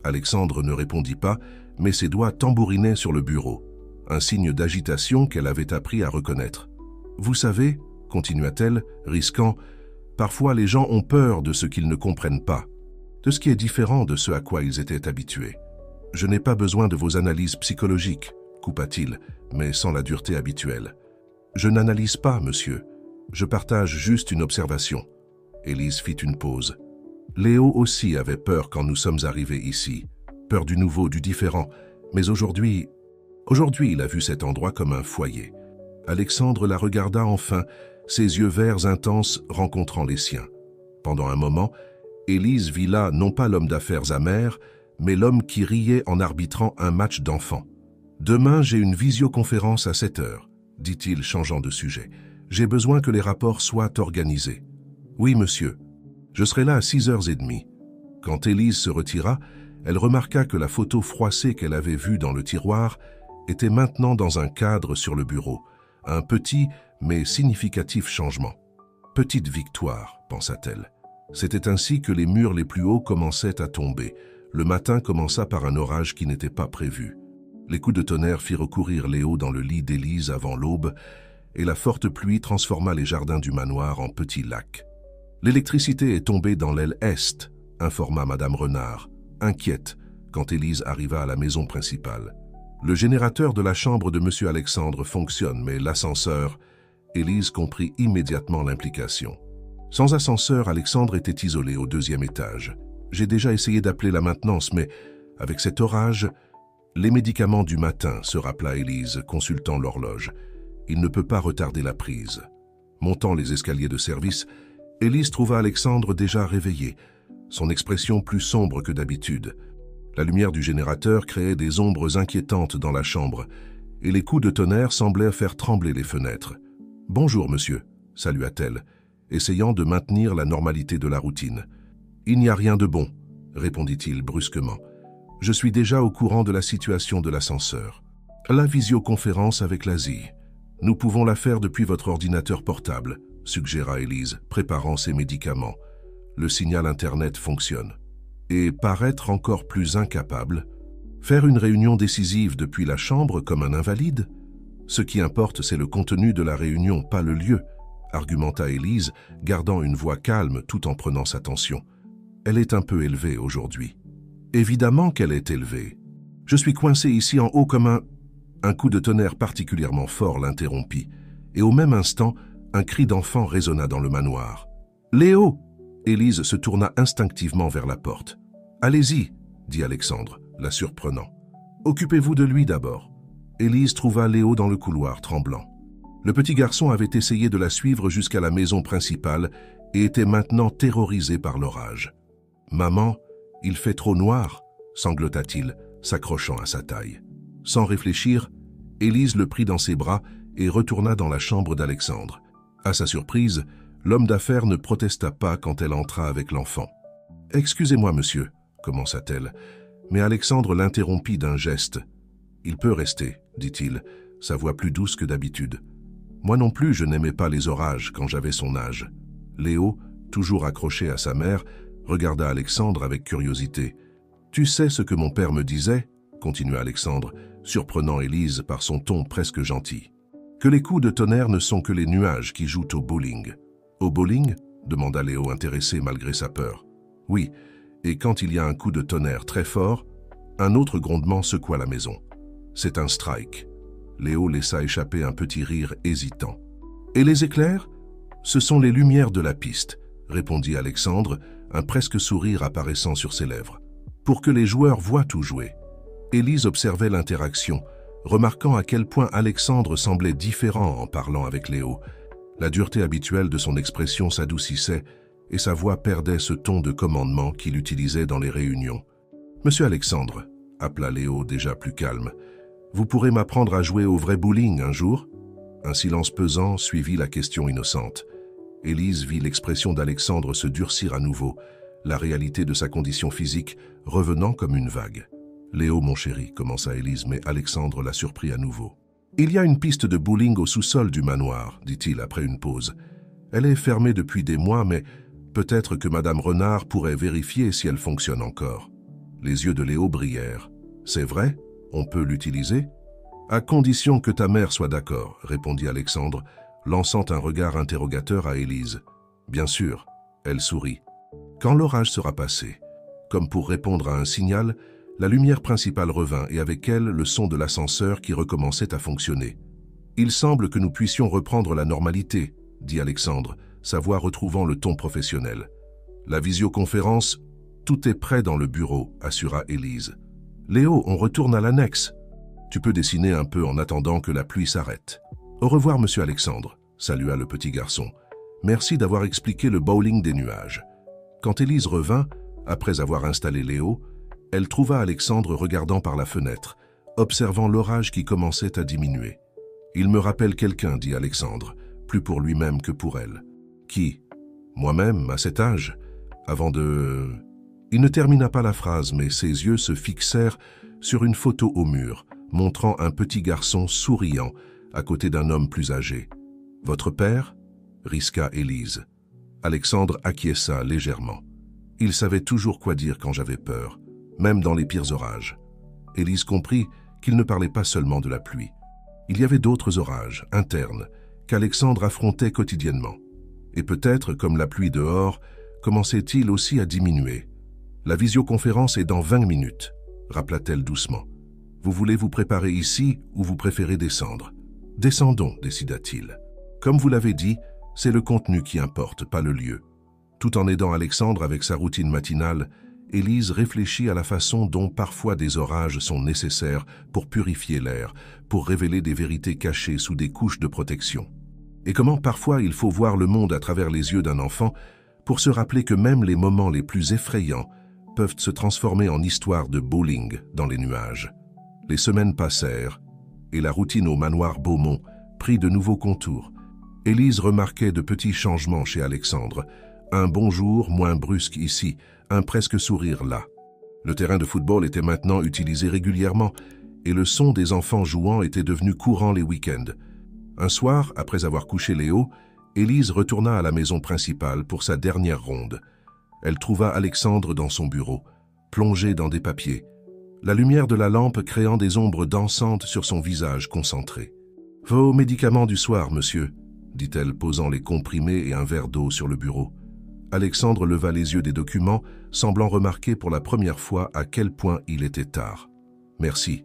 Alexandre ne répondit pas, mais ses doigts tambourinaient sur le bureau, un signe d'agitation qu'elle avait appris à reconnaître. « Vous savez, » continua-t-elle, risquant, « parfois les gens ont peur de ce qu'ils ne comprennent pas, de ce qui est différent de ce à quoi ils étaient habitués. Je n'ai pas besoin de vos analyses psychologiques, » coupa-t-il, mais sans la dureté habituelle. « Je n'analyse pas, monsieur. Je partage juste une observation. » Élise fit une pause. Léo aussi avait peur quand nous sommes arrivés ici. Peur du nouveau, du différent. Mais aujourd'hui, il a vu cet endroit comme un foyer. Alexandre la regarda enfin, ses yeux verts intenses rencontrant les siens. Pendant un moment, Élise vit là non pas l'homme d'affaires amer, mais l'homme qui riait en arbitrant un match d'enfants. « Demain, j'ai une visioconférence à 7 heures, » dit-il, changeant de sujet. « J'ai besoin que les rapports soient organisés. »« Oui, monsieur. Je serai là à 6h30. » Quand Élise se retira, elle remarqua que la photo froissée qu'elle avait vue dans le tiroir était maintenant dans un cadre sur le bureau. Un petit mais significatif changement. « Petite victoire », pensa-t-elle. C'était ainsi que les murs les plus hauts commençaient à tomber. Le matin commença par un orage qui n'était pas prévu. Les coups de tonnerre firent courir Léo dans le lit d'Élise avant l'aube, et la forte pluie transforma les jardins du manoir en petits lacs. « L'électricité est tombée dans l'aile est », informa Madame Renard, inquiète quand Élise arriva à la maison principale. « Le générateur de la chambre de M. Alexandre fonctionne, mais l'ascenseur... Élise comprit immédiatement l'implication. Sans ascenseur, Alexandre était isolé au 2e étage. J'ai déjà essayé d'appeler la maintenance, mais avec cet orage... Les médicaments du matin, se rappela Élise, consultant l'horloge. Il ne peut pas retarder la prise. Montant les escaliers de service, Élise trouva Alexandre déjà réveillé, son expression plus sombre que d'habitude. La lumière du générateur créait des ombres inquiétantes dans la chambre, et les coups de tonnerre semblaient faire trembler les fenêtres. « Bonjour, monsieur », salua-t-elle, essayant de maintenir la normalité de la routine. « Il n'y a rien de bon », répondit-il brusquement. « Je suis déjà au courant de la situation de l'ascenseur. La visioconférence avec l'Asie. Nous pouvons la faire depuis votre ordinateur portable, » suggéra Élise, préparant ses médicaments. Le signal Internet fonctionne. Et paraître encore plus incapable, faire une réunion décisive depuis la chambre comme un invalide? Ce qui importe, c'est le contenu de la réunion, pas le lieu, argumenta Élise, gardant une voix calme tout en prenant sa tension. Elle est un peu élevée aujourd'hui. Évidemment qu'elle est élevée. Je suis coincé ici en haut comme un... Un coup de tonnerre particulièrement fort l'interrompit, et au même instant, un cri d'enfant résonna dans le manoir. « Léo !» Élise se tourna instinctivement vers la porte. « Allez-y !» dit Alexandre, la surprenant. « Occupez-vous de lui d'abord. » Élise trouva Léo dans le couloir, tremblant. Le petit garçon avait essayé de la suivre jusqu'à la maison principale et était maintenant terrorisé par l'orage. « Maman, il fait trop noir !» sanglota-t-il, s'accrochant à sa taille. Sans réfléchir, Élise le prit dans ses bras et retourna dans la chambre d'Alexandre. À sa surprise, l'homme d'affaires ne protesta pas quand elle entra avec l'enfant. « Excusez-moi, monsieur », commença-t-elle, mais Alexandre l'interrompit d'un geste. « Il peut rester », dit-il, sa voix plus douce que d'habitude. « Moi non plus, je n'aimais pas les orages quand j'avais son âge. » Léo, toujours accroché à sa mère, regarda Alexandre avec curiosité. « Tu sais ce que mon père me disait ?» continua Alexandre, surprenant Élise par son ton presque gentil. « Que les coups de tonnerre ne sont que les nuages qui jouent au bowling. »« Au bowling ?» demanda Léo intéressé malgré sa peur. « Oui, et quand il y a un coup de tonnerre très fort, un autre grondement secoua la maison. C'est un strike. » Léo laissa échapper un petit rire hésitant. « Et les éclairs ? Ce sont les lumières de la piste, » répondit Alexandre, un presque sourire apparaissant sur ses lèvres. « Pour que les joueurs voient tout jouer. » Élise observait l'interaction, remarquant à quel point Alexandre semblait différent en parlant avec Léo. La dureté habituelle de son expression s'adoucissait et sa voix perdait ce ton de commandement qu'il utilisait dans les réunions. « Monsieur Alexandre, » appela Léo déjà plus calme, « vous pourrez m'apprendre à jouer au vrai bowling un jour ?» Un silence pesant suivit la question innocente. Élise vit l'expression d'Alexandre se durcir à nouveau, la réalité de sa condition physique revenant comme une vague. « Léo, mon chéri, » commença Élise, mais Alexandre la surprit à nouveau. « Il y a une piste de bowling au sous-sol du manoir, » dit-il après une pause. « Elle est fermée depuis des mois, mais peut-être que Madame Renard pourrait vérifier si elle fonctionne encore. » Les yeux de Léo brillèrent. « C'est vrai? On peut l'utiliser ?»« À condition que ta mère soit d'accord, » répondit Alexandre, lançant un regard interrogateur à Élise. « Bien sûr. » Elle sourit. « Quand l'orage sera passé, comme pour répondre à un signal, la lumière principale revint et avec elle le son de l'ascenseur qui recommençait à fonctionner. « Il semble que nous puissions reprendre la normalité, » dit Alexandre, sa voix retrouvant le ton professionnel. « La visioconférence, tout est prêt dans le bureau, » assura Élise. « Léo, on retourne à l'annexe. Tu peux dessiner un peu en attendant que la pluie s'arrête. »« Au revoir, monsieur Alexandre, » salua le petit garçon. « Merci d'avoir expliqué le bowling des nuages. » Quand Élise revint, après avoir installé Léo, elle trouva Alexandre regardant par la fenêtre, observant l'orage qui commençait à diminuer. « Il me rappelle quelqu'un, » dit Alexandre, plus pour lui-même que pour elle. « Qui ? Moi-même, à cet âge ? Avant de... » Il ne termina pas la phrase, mais ses yeux se fixèrent sur une photo au mur, montrant un petit garçon souriant à côté d'un homme plus âgé. « Votre père ?» risqua Élise. Alexandre acquiesça légèrement. Il savait toujours quoi dire quand j'avais peur, même dans les pires orages. Élise comprit qu'il ne parlait pas seulement de la pluie. Il y avait d'autres orages, internes, qu'Alexandre affrontait quotidiennement. Et peut-être, comme la pluie dehors, commençait-il aussi à diminuer. « La visioconférence est dans 20 minutes, » rappela-t-elle doucement. Vous voulez vous préparer ici ou vous préférez descendre? Descendons, décida-t-il. Comme vous l'avez dit, c'est le contenu qui importe, pas le lieu. Tout en aidant Alexandre avec sa routine matinale, Élise réfléchit à la façon dont parfois des orages sont nécessaires pour purifier l'air, pour révéler des vérités cachées sous des couches de protection. Et comment parfois il faut voir le monde à travers les yeux d'un enfant pour se rappeler que même les moments les plus effrayants peuvent se transformer en histoire de bowling dans les nuages. Les semaines passèrent et la routine au manoir Beaumont prit de nouveaux contours. Élise remarquait de petits changements chez Alexandre. Un bonjour moins brusque ici, un presque sourire là. Le terrain de football était maintenant utilisé régulièrement et le son des enfants jouant était devenu courant les week-ends. Un soir, après avoir couché Léo, Élise retourna à la maison principale pour sa dernière ronde. Elle trouva Alexandre dans son bureau, plongé dans des papiers, la lumière de la lampe créant des ombres dansantes sur son visage concentré. « Vos médicaments du soir, monsieur », dit-elle, posant les comprimés et un verre d'eau sur le bureau. Alexandre leva les yeux des documents, semblant remarquer pour la première fois à quel point il était tard. « Merci »,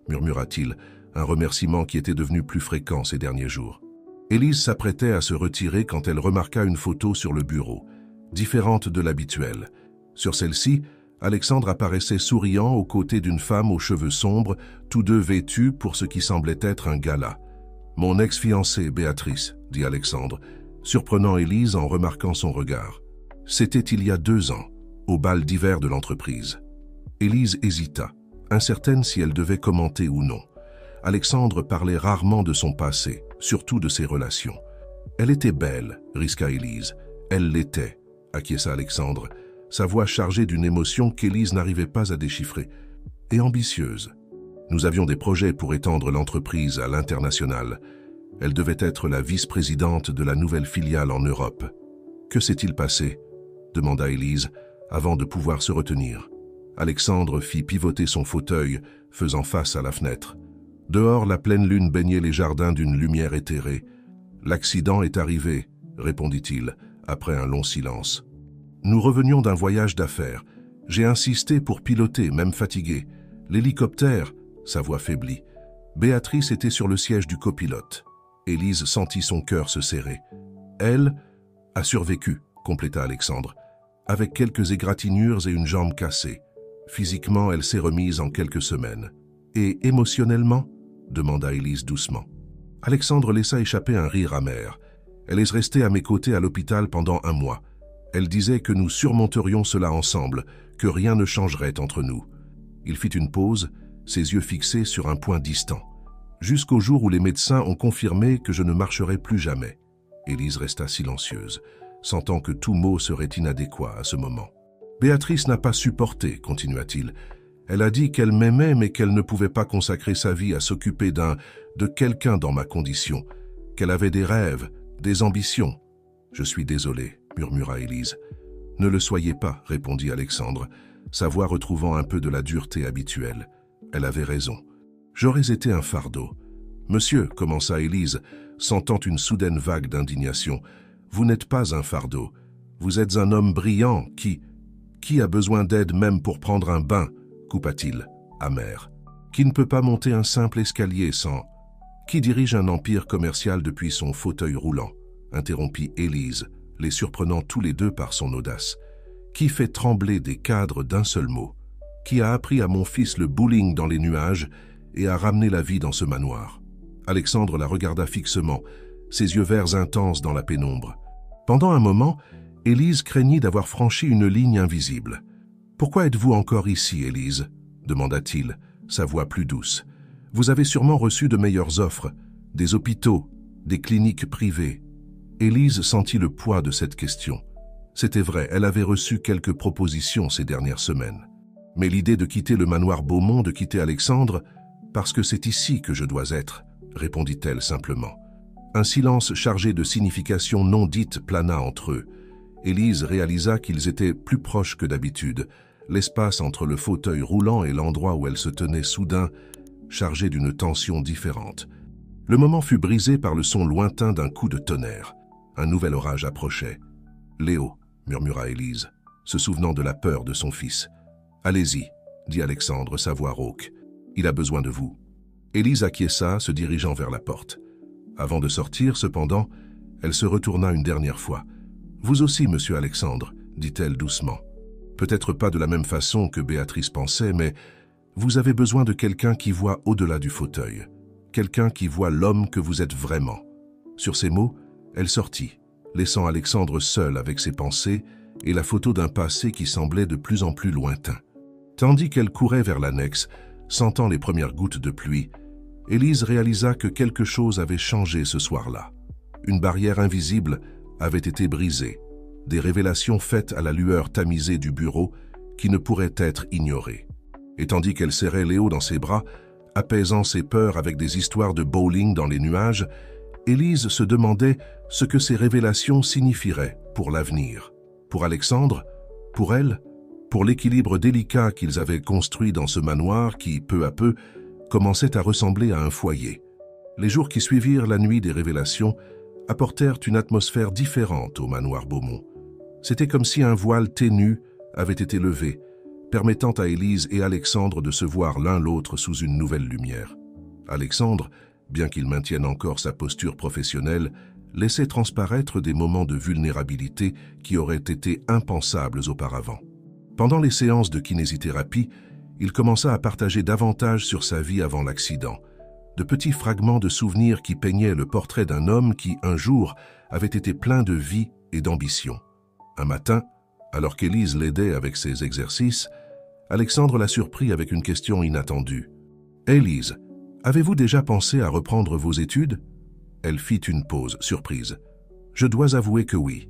murmura-t-il, un remerciement qui était devenu plus fréquent ces derniers jours. Élise s'apprêtait à se retirer quand elle remarqua une photo sur le bureau, différente de l'habituelle. Sur celle-ci, Alexandre apparaissait souriant aux côtés d'une femme aux cheveux sombres, tous deux vêtus pour ce qui semblait être un gala. « Mon ex-fiancée, Béatrice », dit Alexandre, surprenant Élise en remarquant son regard. C'était il y a 2 ans, au bal d'hiver de l'entreprise. Élise hésita, incertaine si elle devait commenter ou non. Alexandre parlait rarement de son passé, surtout de ses relations. « Elle était belle », risqua Élise. « Elle l'était », acquiesça Alexandre, sa voix chargée d'une émotion qu'Élise n'arrivait pas à déchiffrer. « Et ambitieuse. Nous avions des projets pour étendre l'entreprise à l'international. Elle devait être la vice-présidente de la nouvelle filiale en Europe. Que s'est-il passé ?» demanda Élise, avant de pouvoir se retenir. Alexandre fit pivoter son fauteuil, faisant face à la fenêtre. Dehors, la pleine lune baignait les jardins d'une lumière éthérée. « L'accident est arrivé », répondit-il, après un long silence. « Nous revenions d'un voyage d'affaires. J'ai insisté pour piloter, même fatigué. L'hélicoptère, » sa voix faiblit. Béatrice était sur le siège du copilote. Élise sentit son cœur se serrer. « Elle a survécu », compléta Alexandre, avec quelques égratignures et une jambe cassée. Physiquement, elle s'est remise en quelques semaines. « Et émotionnellement ?» demanda Élise doucement. Alexandre laissa échapper un rire amer. « Elle est restée à mes côtés à l'hôpital pendant 1 mois. Elle disait que nous surmonterions cela ensemble, que rien ne changerait entre nous. » Il fit une pause, ses yeux fixés sur un point distant. « Jusqu'au jour où les médecins ont confirmé que je ne marcherai plus jamais. » Élise resta silencieuse, sentant que tout mot serait inadéquat à ce moment. « Béatrice n'a pas supporté, continua-t-il. Elle a dit qu'elle m'aimait mais qu'elle ne pouvait pas consacrer sa vie à s'occuper de quelqu'un dans ma condition, qu'elle avait des rêves, des ambitions. »« Je suis désolé, » murmura Élise. « Ne le soyez pas, » répondit Alexandre, sa voix retrouvant un peu de la dureté habituelle. Elle avait raison. « J'aurais été un fardeau. »« Monsieur, » commença Élise, sentant une soudaine vague d'indignation, « vous n'êtes pas un fardeau. Vous êtes un homme brillant qui a besoin d'aide même pour prendre un bain, coupa-t-il, amer. Qui ne peut pas monter un simple escalier sans... Qui dirige un empire commercial depuis son fauteuil roulant, interrompit Élise, les surprenant tous les deux par son audace. Qui fait trembler des cadres d'un seul mot? Qui a appris à mon fils le bowling dans les nuages et a ramené la vie dans ce manoir? Alexandre la regarda fixement, ses yeux verts intenses dans la pénombre. Pendant un moment, Élise craignit d'avoir franchi une ligne invisible. « Pourquoi êtes-vous encore ici, Élise ?» demanda-t-il, sa voix plus douce. « Vous avez sûrement reçu de meilleures offres, des hôpitaux, des cliniques privées. » Élise sentit le poids de cette question. C'était vrai, elle avait reçu quelques propositions ces dernières semaines. Mais l'idée de quitter le manoir Beaumont, de quitter Alexandre, « Parce que c'est ici que je dois être », répondit-elle simplement. Un silence chargé de significations non dites plana entre eux. Élise réalisa qu'ils étaient plus proches que d'habitude, l'espace entre le fauteuil roulant et l'endroit où elle se tenait soudain, chargé d'une tension différente. Le moment fut brisé par le son lointain d'un coup de tonnerre. Un nouvel orage approchait. « Léo », murmura Élise, se souvenant de la peur de son fils. « Allez-y », dit Alexandre, sa voix rauque. Il a besoin de vous. Élise acquiesça, se dirigeant vers la porte. Avant de sortir, cependant, elle se retourna une dernière fois. « Vous aussi, monsieur Alexandre, dit-elle doucement. Peut-être pas de la même façon que Béatrice pensait, mais vous avez besoin de quelqu'un qui voit au-delà du fauteuil. Quelqu'un qui voit l'homme que vous êtes vraiment. » Sur ces mots, elle sortit, laissant Alexandre seul avec ses pensées et la photo d'un passé qui semblait de plus en plus lointain. Tandis qu'elle courait vers l'annexe, sentant les premières gouttes de pluie, Élise réalisa que quelque chose avait changé ce soir-là. Une barrière invisible avait été brisée, des révélations faites à la lueur tamisée du bureau qui ne pourraient être ignorées. Et tandis qu'elle serrait Léo dans ses bras, apaisant ses peurs avec des histoires de bowling dans les nuages, Élise se demandait ce que ces révélations signifieraient pour l'avenir. Pour Alexandre, pour elle, pour l'équilibre délicat qu'ils avaient construit dans ce manoir qui, peu à peu, commençait à ressembler à un foyer. Les jours qui suivirent la nuit des révélations apportèrent une atmosphère différente au manoir Beaumont. C'était comme si un voile ténu avait été levé, permettant à Élise et Alexandre de se voir l'un l'autre sous une nouvelle lumière. Alexandre, bien qu'il maintienne encore sa posture professionnelle, laissait transparaître des moments de vulnérabilité qui auraient été impensables auparavant. Pendant les séances de kinésithérapie, il commença à partager davantage sur sa vie avant l'accident, de petits fragments de souvenirs qui peignaient le portrait d'un homme qui, un jour, avait été plein de vie et d'ambition. Un matin, alors qu'Élise l'aidait avec ses exercices, Alexandre la surprit avec une question inattendue. « Élise, avez-vous déjà pensé à reprendre vos études ?» Elle fit une pause, surprise. « Je dois avouer que oui.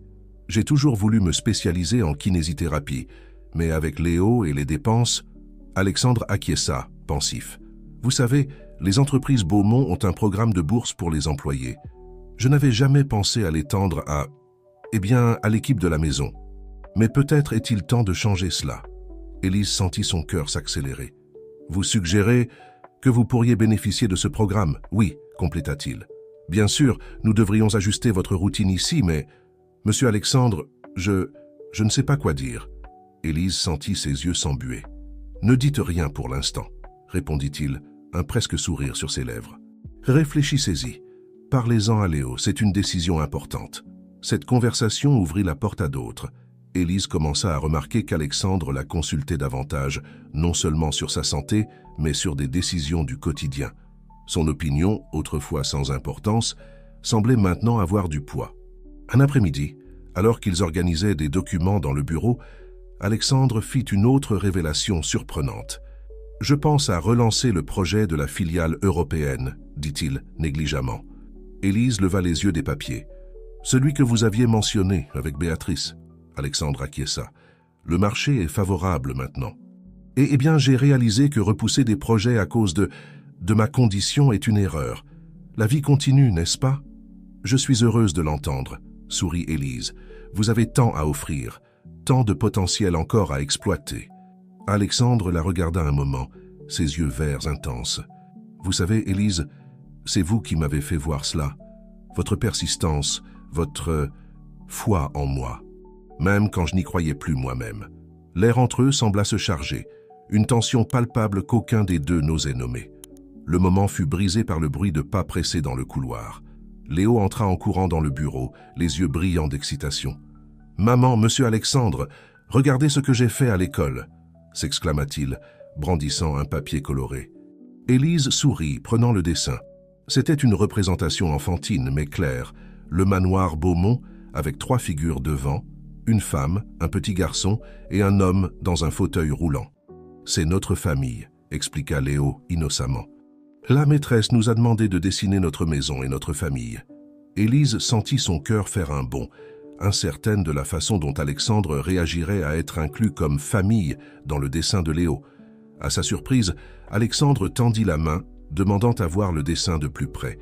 J'ai toujours voulu me spécialiser en kinésithérapie, mais avec Léo et les dépenses, Alexandre acquiesça, pensif. Vous savez, les entreprises Beaumont ont un programme de bourse pour les employés. Je n'avais jamais pensé à l'étendre à l'équipe de la maison. Mais peut-être est-il temps de changer cela. » Élise sentit son cœur s'accélérer. « Vous suggérez que vous pourriez bénéficier de ce programme ?»« Oui, compléta-t-il. Bien sûr, nous devrions ajuster votre routine ici, mais... Monsieur Alexandre, je ne sais pas quoi dire. » Élise sentit ses yeux s'embuer. « Ne dites rien pour l'instant, » répondit-il, un presque sourire sur ses lèvres. « Réfléchissez-y. Parlez-en à Léo, c'est une décision importante. » Cette conversation ouvrit la porte à d'autres. Élise commença à remarquer qu'Alexandre la consultait davantage, non seulement sur sa santé, mais sur des décisions du quotidien. Son opinion, autrefois sans importance, semblait maintenant avoir du poids. Un après-midi, alors qu'ils organisaient des documents dans le bureau, Alexandre fit une autre révélation surprenante. « Je pense à relancer le projet de la filiale européenne, » dit-il négligemment. Élise leva les yeux des papiers. « Celui que vous aviez mentionné avec Béatrice. » Alexandre acquiesça. « Le marché est favorable maintenant. Eh bien, j'ai réalisé que repousser des projets à cause de ma condition est une erreur. La vie continue, n'est-ce pas ? » « Je suis heureuse de l'entendre, » sourit Élise. « Vous avez tant à offrir, tant de potentiel encore à exploiter. » Alexandre la regarda un moment, ses yeux verts intenses. « Vous savez, Élise, c'est vous qui m'avez fait voir cela. Votre persistance, votre foi en moi. Même quand je n'y croyais plus moi-même. » L'air entre eux sembla se charger, une tension palpable qu'aucun des deux n'osait nommer. Le moment fut brisé par le bruit de pas pressés dans le couloir. Léo entra en courant dans le bureau, les yeux brillants d'excitation. « Maman, monsieur Alexandre, regardez ce que j'ai fait à l'école !» s'exclama-t-il, brandissant un papier coloré. Élise sourit, prenant le dessin. C'était une représentation enfantine, mais claire. Le manoir Beaumont, avec 3 figures devant, une femme, un petit garçon et un homme dans un fauteuil roulant. « C'est notre famille », expliqua Léo innocemment. « La maîtresse nous a demandé de dessiner notre maison et notre famille. » Élise sentit son cœur faire un bond, incertaine de la façon dont Alexandre réagirait à être inclus comme famille dans le dessin de Léo. À sa surprise, Alexandre tendit la main, demandant à voir le dessin de plus près.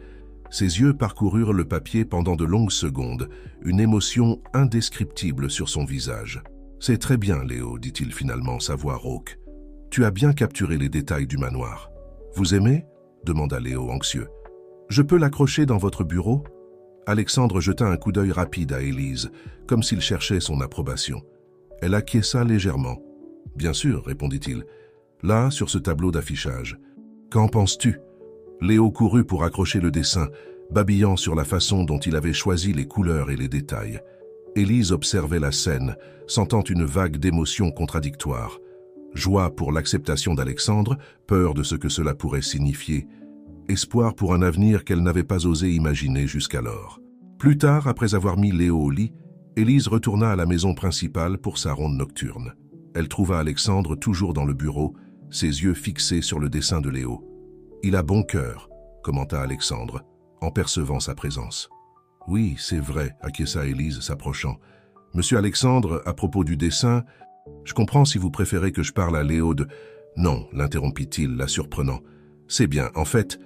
Ses yeux parcoururent le papier pendant de longues secondes, une émotion indescriptible sur son visage. « C'est très bien, Léo, dit-il finalement, sa voix rauque. Tu as bien capturé les détails du manoir. Vous aimez ?» demanda Léo anxieux. « Je peux l'accrocher dans votre bureau ?» Alexandre jeta un coup d'œil rapide à Élise, comme s'il cherchait son approbation. Elle acquiesça légèrement. « Bien sûr, répondit-il. Là, sur ce tableau d'affichage. » Qu'en penses-tu » Léo courut pour accrocher le dessin, babillant sur la façon dont il avait choisi les couleurs et les détails. Élise observait la scène, sentant une vague d'émotions contradictoires. Joie pour l'acceptation d'Alexandre, peur de ce que cela pourrait signifier, espoir pour un avenir qu'elle n'avait pas osé imaginer jusqu'alors. Plus tard, après avoir mis Léo au lit, Élise retourna à la maison principale pour sa ronde nocturne. Elle trouva Alexandre toujours dans le bureau, ses yeux fixés sur le dessin de Léo. « Il a bon cœur », commenta Alexandre, en percevant sa présence. « Oui, c'est vrai », acquiesça Élise, s'approchant. « Monsieur Alexandre, à propos du dessin, je comprends si vous préférez que je parle à Léo de... » « Non, l'interrompit-il, la surprenant. « C'est bien, en fait... »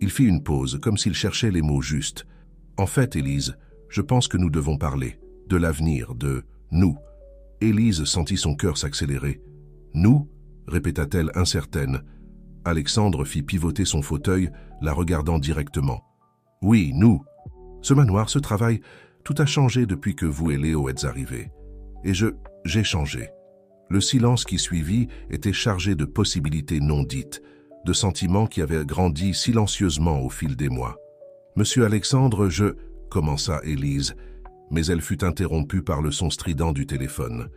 Il fit une pause, comme s'il cherchait les mots justes. « En fait, Élise, je pense que nous devons parler. De l'avenir, de nous. » Élise sentit son cœur s'accélérer. « Nous » répéta-t-elle incertaine. Alexandre fit pivoter son fauteuil, la regardant directement. « Oui, nous. Ce manoir, ce travail, tout a changé depuis que vous et Léo êtes arrivés. Et j'ai changé. » Le silence qui suivit était chargé de possibilités non dites, de sentiments qui avaient grandi silencieusement au fil des mois. « Monsieur Alexandre, commença Élise, mais elle fut interrompue par le son strident du téléphone.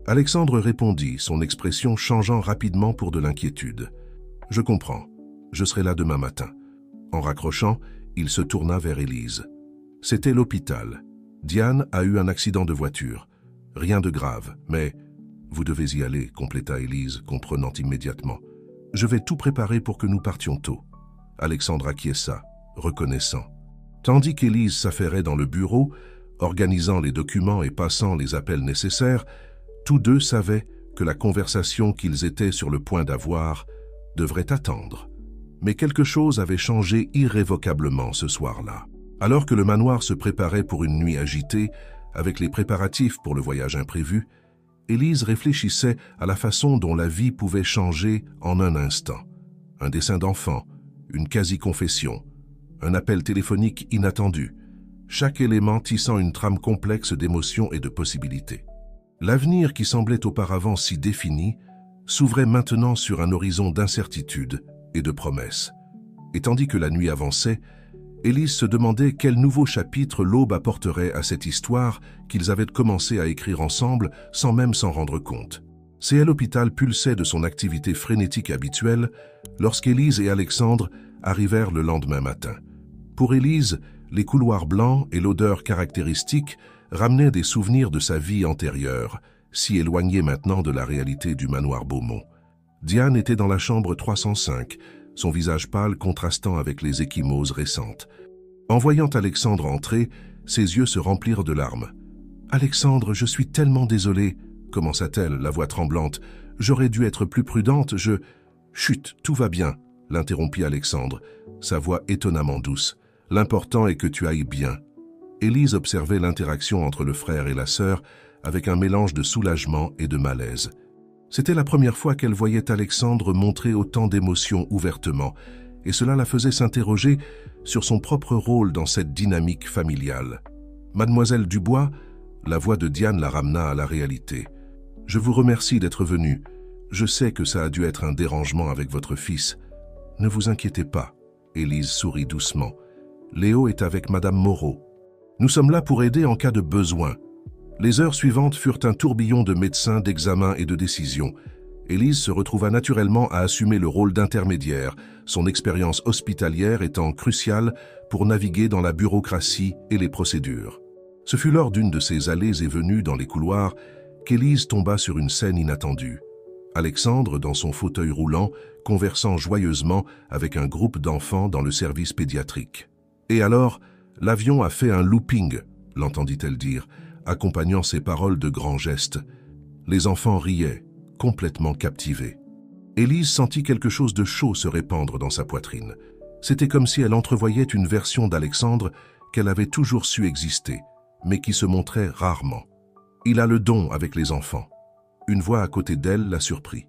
Alexandre répondit, son expression changeant rapidement pour de l'inquiétude. « Je comprends. Je serai là demain matin. » En raccrochant, il se tourna vers Élise. C'était l'hôpital. Diane a eu un accident de voiture. Rien de grave, mais... Vous devez y aller, compléta Élise, comprenant immédiatement. Je vais tout préparer pour que nous partions tôt. Alexandre acquiesça, reconnaissant. Tandis qu'Élise s'affairait dans le bureau, organisant les documents et passant les appels nécessaires, tous deux savaient que la conversation qu'ils étaient sur le point d'avoir devrait attendre. Mais quelque chose avait changé irrévocablement ce soir-là. Alors que le manoir se préparait pour une nuit agitée, avec les préparatifs pour le voyage imprévu, Élise réfléchissait à la façon dont la vie pouvait changer en un instant. Un dessin d'enfant, une quasi-confession, un appel téléphonique inattendu, chaque élément tissant une trame complexe d'émotions et de possibilités. L'avenir qui semblait auparavant si défini s'ouvrait maintenant sur un horizon d'incertitude et de promesses. Et tandis que la nuit avançait, Élise se demandait quel nouveau chapitre l'aube apporterait à cette histoire qu'ils avaient commencé à écrire ensemble sans même s'en rendre compte. C'est à l'hôpital pulsait de son activité frénétique habituelle lorsqu'Élise et Alexandre arrivèrent le lendemain matin. Pour Élise, les couloirs blancs et l'odeur caractéristique ramenaient des souvenirs de sa vie antérieure, si éloignés maintenant de la réalité du manoir Beaumont. Diane était dans la chambre 305, son visage pâle contrastant avec les ecchymoses récentes. En voyant Alexandre entrer, ses yeux se remplirent de larmes. « Alexandre, je suis tellement désolée, » commença-t-elle, la voix tremblante. « J'aurais dû être plus prudente, je... »« Chut, tout va bien, » l'interrompit Alexandre, sa voix étonnamment douce. « L'important est que tu ailles bien. » Élise observait l'interaction entre le frère et la sœur avec un mélange de soulagement et de malaise. C'était la première fois qu'elle voyait Alexandre montrer autant d'émotions ouvertement, et cela la faisait s'interroger sur son propre rôle dans cette dynamique familiale. « Mademoiselle Dubois », la voix de Diane la ramena à la réalité. « Je vous remercie d'être venue. Je sais que ça a dû être un dérangement avec votre fils. Ne vous inquiétez pas. » Élise sourit doucement. « Léo est avec Madame Moreau. Nous sommes là pour aider en cas de besoin. » Les heures suivantes furent un tourbillon de médecins, d'examens et de décisions. Élise se retrouva naturellement à assumer le rôle d'intermédiaire, son expérience hospitalière étant cruciale pour naviguer dans la bureaucratie et les procédures. Ce fut lors d'une de ces allées et venues dans les couloirs qu'Élise tomba sur une scène inattendue. Alexandre, dans son fauteuil roulant, conversant joyeusement avec un groupe d'enfants dans le service pédiatrique. « Et alors, l'avion a fait un looping », l'entendit-elle dire, accompagnant ses paroles de grands gestes. Les enfants riaient, complètement captivés. Élise sentit quelque chose de chaud se répandre dans sa poitrine. C'était comme si elle entrevoyait une version d'Alexandre qu'elle avait toujours su exister, mais qui se montrait rarement. Il a le don avec les enfants. Une voix à côté d'elle la surprit.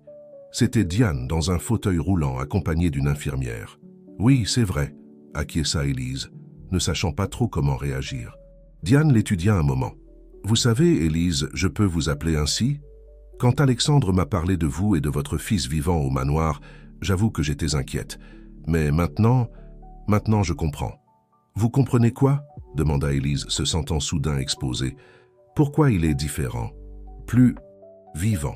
C'était Diane dans un fauteuil roulant accompagnée d'une infirmière. « Oui, c'est vrai », acquiesça Élise, ne sachant pas trop comment réagir. Diane l'étudia un moment. « Vous savez, Élise, je peux vous appeler ainsi ? Quand Alexandre m'a parlé de vous et de votre fils vivant au manoir, J'avoue que j'étais inquiète. Mais maintenant je comprends. »« Vous comprenez quoi ?» demanda Élise, se sentant soudain exposée. « Pourquoi il est différent, plus vivant ?»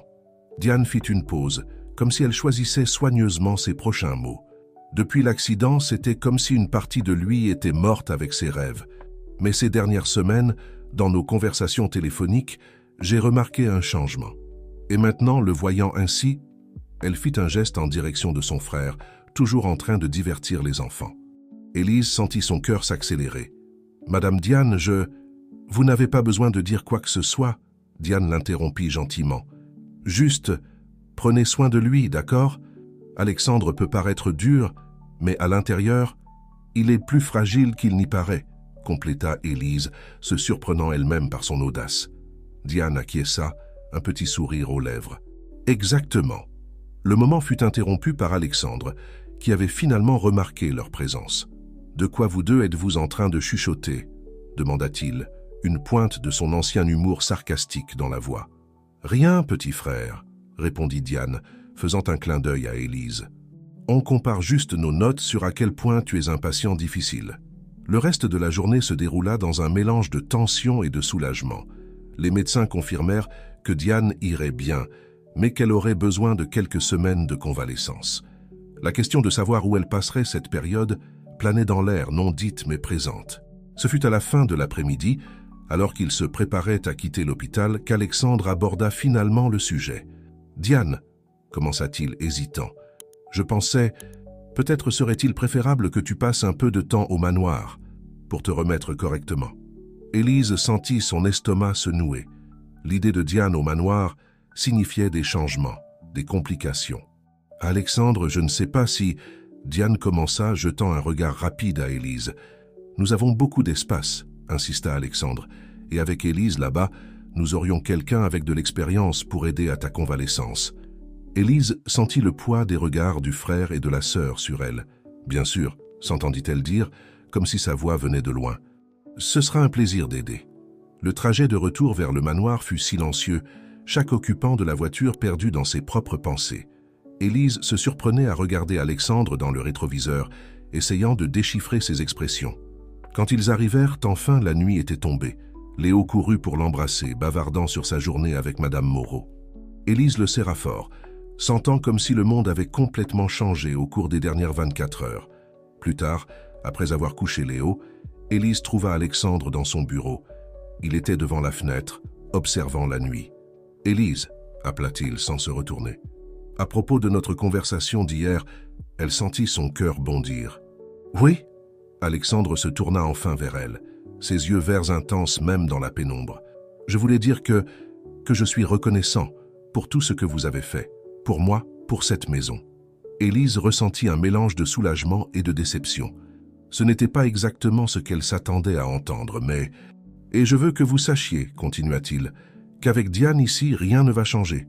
Diane fit une pause, comme si elle choisissait soigneusement ses prochains mots. Depuis l'accident, c'était comme si une partie de lui était morte avec ses rêves. Mais ces dernières semaines, dans nos conversations téléphoniques, j'ai remarqué un changement. Et maintenant, le voyant ainsi, elle fit un geste en direction de son frère, toujours en train de divertir les enfants. Élise sentit son cœur s'accélérer. « Madame Diane, Vous n'avez pas besoin de dire quoi que ce soit. » Diane l'interrompit gentiment. « Juste, prenez soin de lui, d'accord? Alexandre peut paraître dur, mais à l'intérieur, il est plus fragile qu'il n'y paraît, » compléta Élise, se surprenant elle-même par son audace. Diane acquiesça, un petit sourire aux lèvres. « Exactement. » Le moment fut interrompu par Alexandre, qui avait finalement remarqué leur présence. « De quoi vous deux êtes-vous en train de chuchoter ?» demanda-t-il, une pointe de son ancien humour sarcastique dans la voix. « Rien, petit frère, » répondit Diane, faisant un clin d'œil à Élise. « On compare juste nos notes sur à quel point tu es un patient difficile. » Le reste de la journée se déroula dans un mélange de tension et de soulagement. Les médecins confirmèrent que Diane irait bien, mais qu'elle aurait besoin de quelques semaines de convalescence. La question de savoir où elle passerait cette période planait dans l'air, non dite mais présente. Ce fut à la fin de l'après-midi, alors qu'il se préparait à quitter l'hôpital, qu'Alexandre aborda finalement le sujet. « Diane, » commença-t-il hésitant, « je pensais, peut-être serait-il préférable que tu passes un peu de temps au manoir pour te remettre correctement. » Élise sentit son estomac se nouer. L'idée de Diane au manoir signifiait des changements, des complications. « Alexandre, je ne sais pas si… » Diane commença, jetant un regard rapide à Élise. « Nous avons beaucoup d'espace, » insista Alexandre, « et avec Élise là-bas, nous aurions quelqu'un avec de l'expérience pour aider à ta convalescence. » Élise sentit le poids des regards du frère et de la sœur sur elle. « Bien sûr, » s'entendit-elle dire, comme si sa voix venait de loin. « Ce sera un plaisir d'aider. » Le trajet de retour vers le manoir fut silencieux, chaque occupant de la voiture perdu dans ses propres pensées. Élise se surprenait à regarder Alexandre dans le rétroviseur, essayant de déchiffrer ses expressions. Quand ils arrivèrent, enfin la nuit était tombée. Léo courut pour l'embrasser, bavardant sur sa journée avec Madame Moreau. Élise le serra fort, sentant comme si le monde avait complètement changé au cours des dernières 24 heures. Plus tard, après avoir couché Léo, Élise trouva Alexandre dans son bureau. Il était devant la fenêtre, observant la nuit. « Élise » appela-t-il sans se retourner. À propos de notre conversation d'hier, elle sentit son cœur bondir. « Oui ?» Alexandre se tourna enfin vers elle, ses yeux verts intenses même dans la pénombre. « Je voulais dire que je suis reconnaissant pour tout ce que vous avez fait, pour moi, pour cette maison. » Élise ressentit un mélange de soulagement et de déception. Ce n'était pas exactement ce qu'elle s'attendait à entendre, mais… « Et je veux que vous sachiez, continua-t-il, qu'avec Diane ici, rien ne va changer.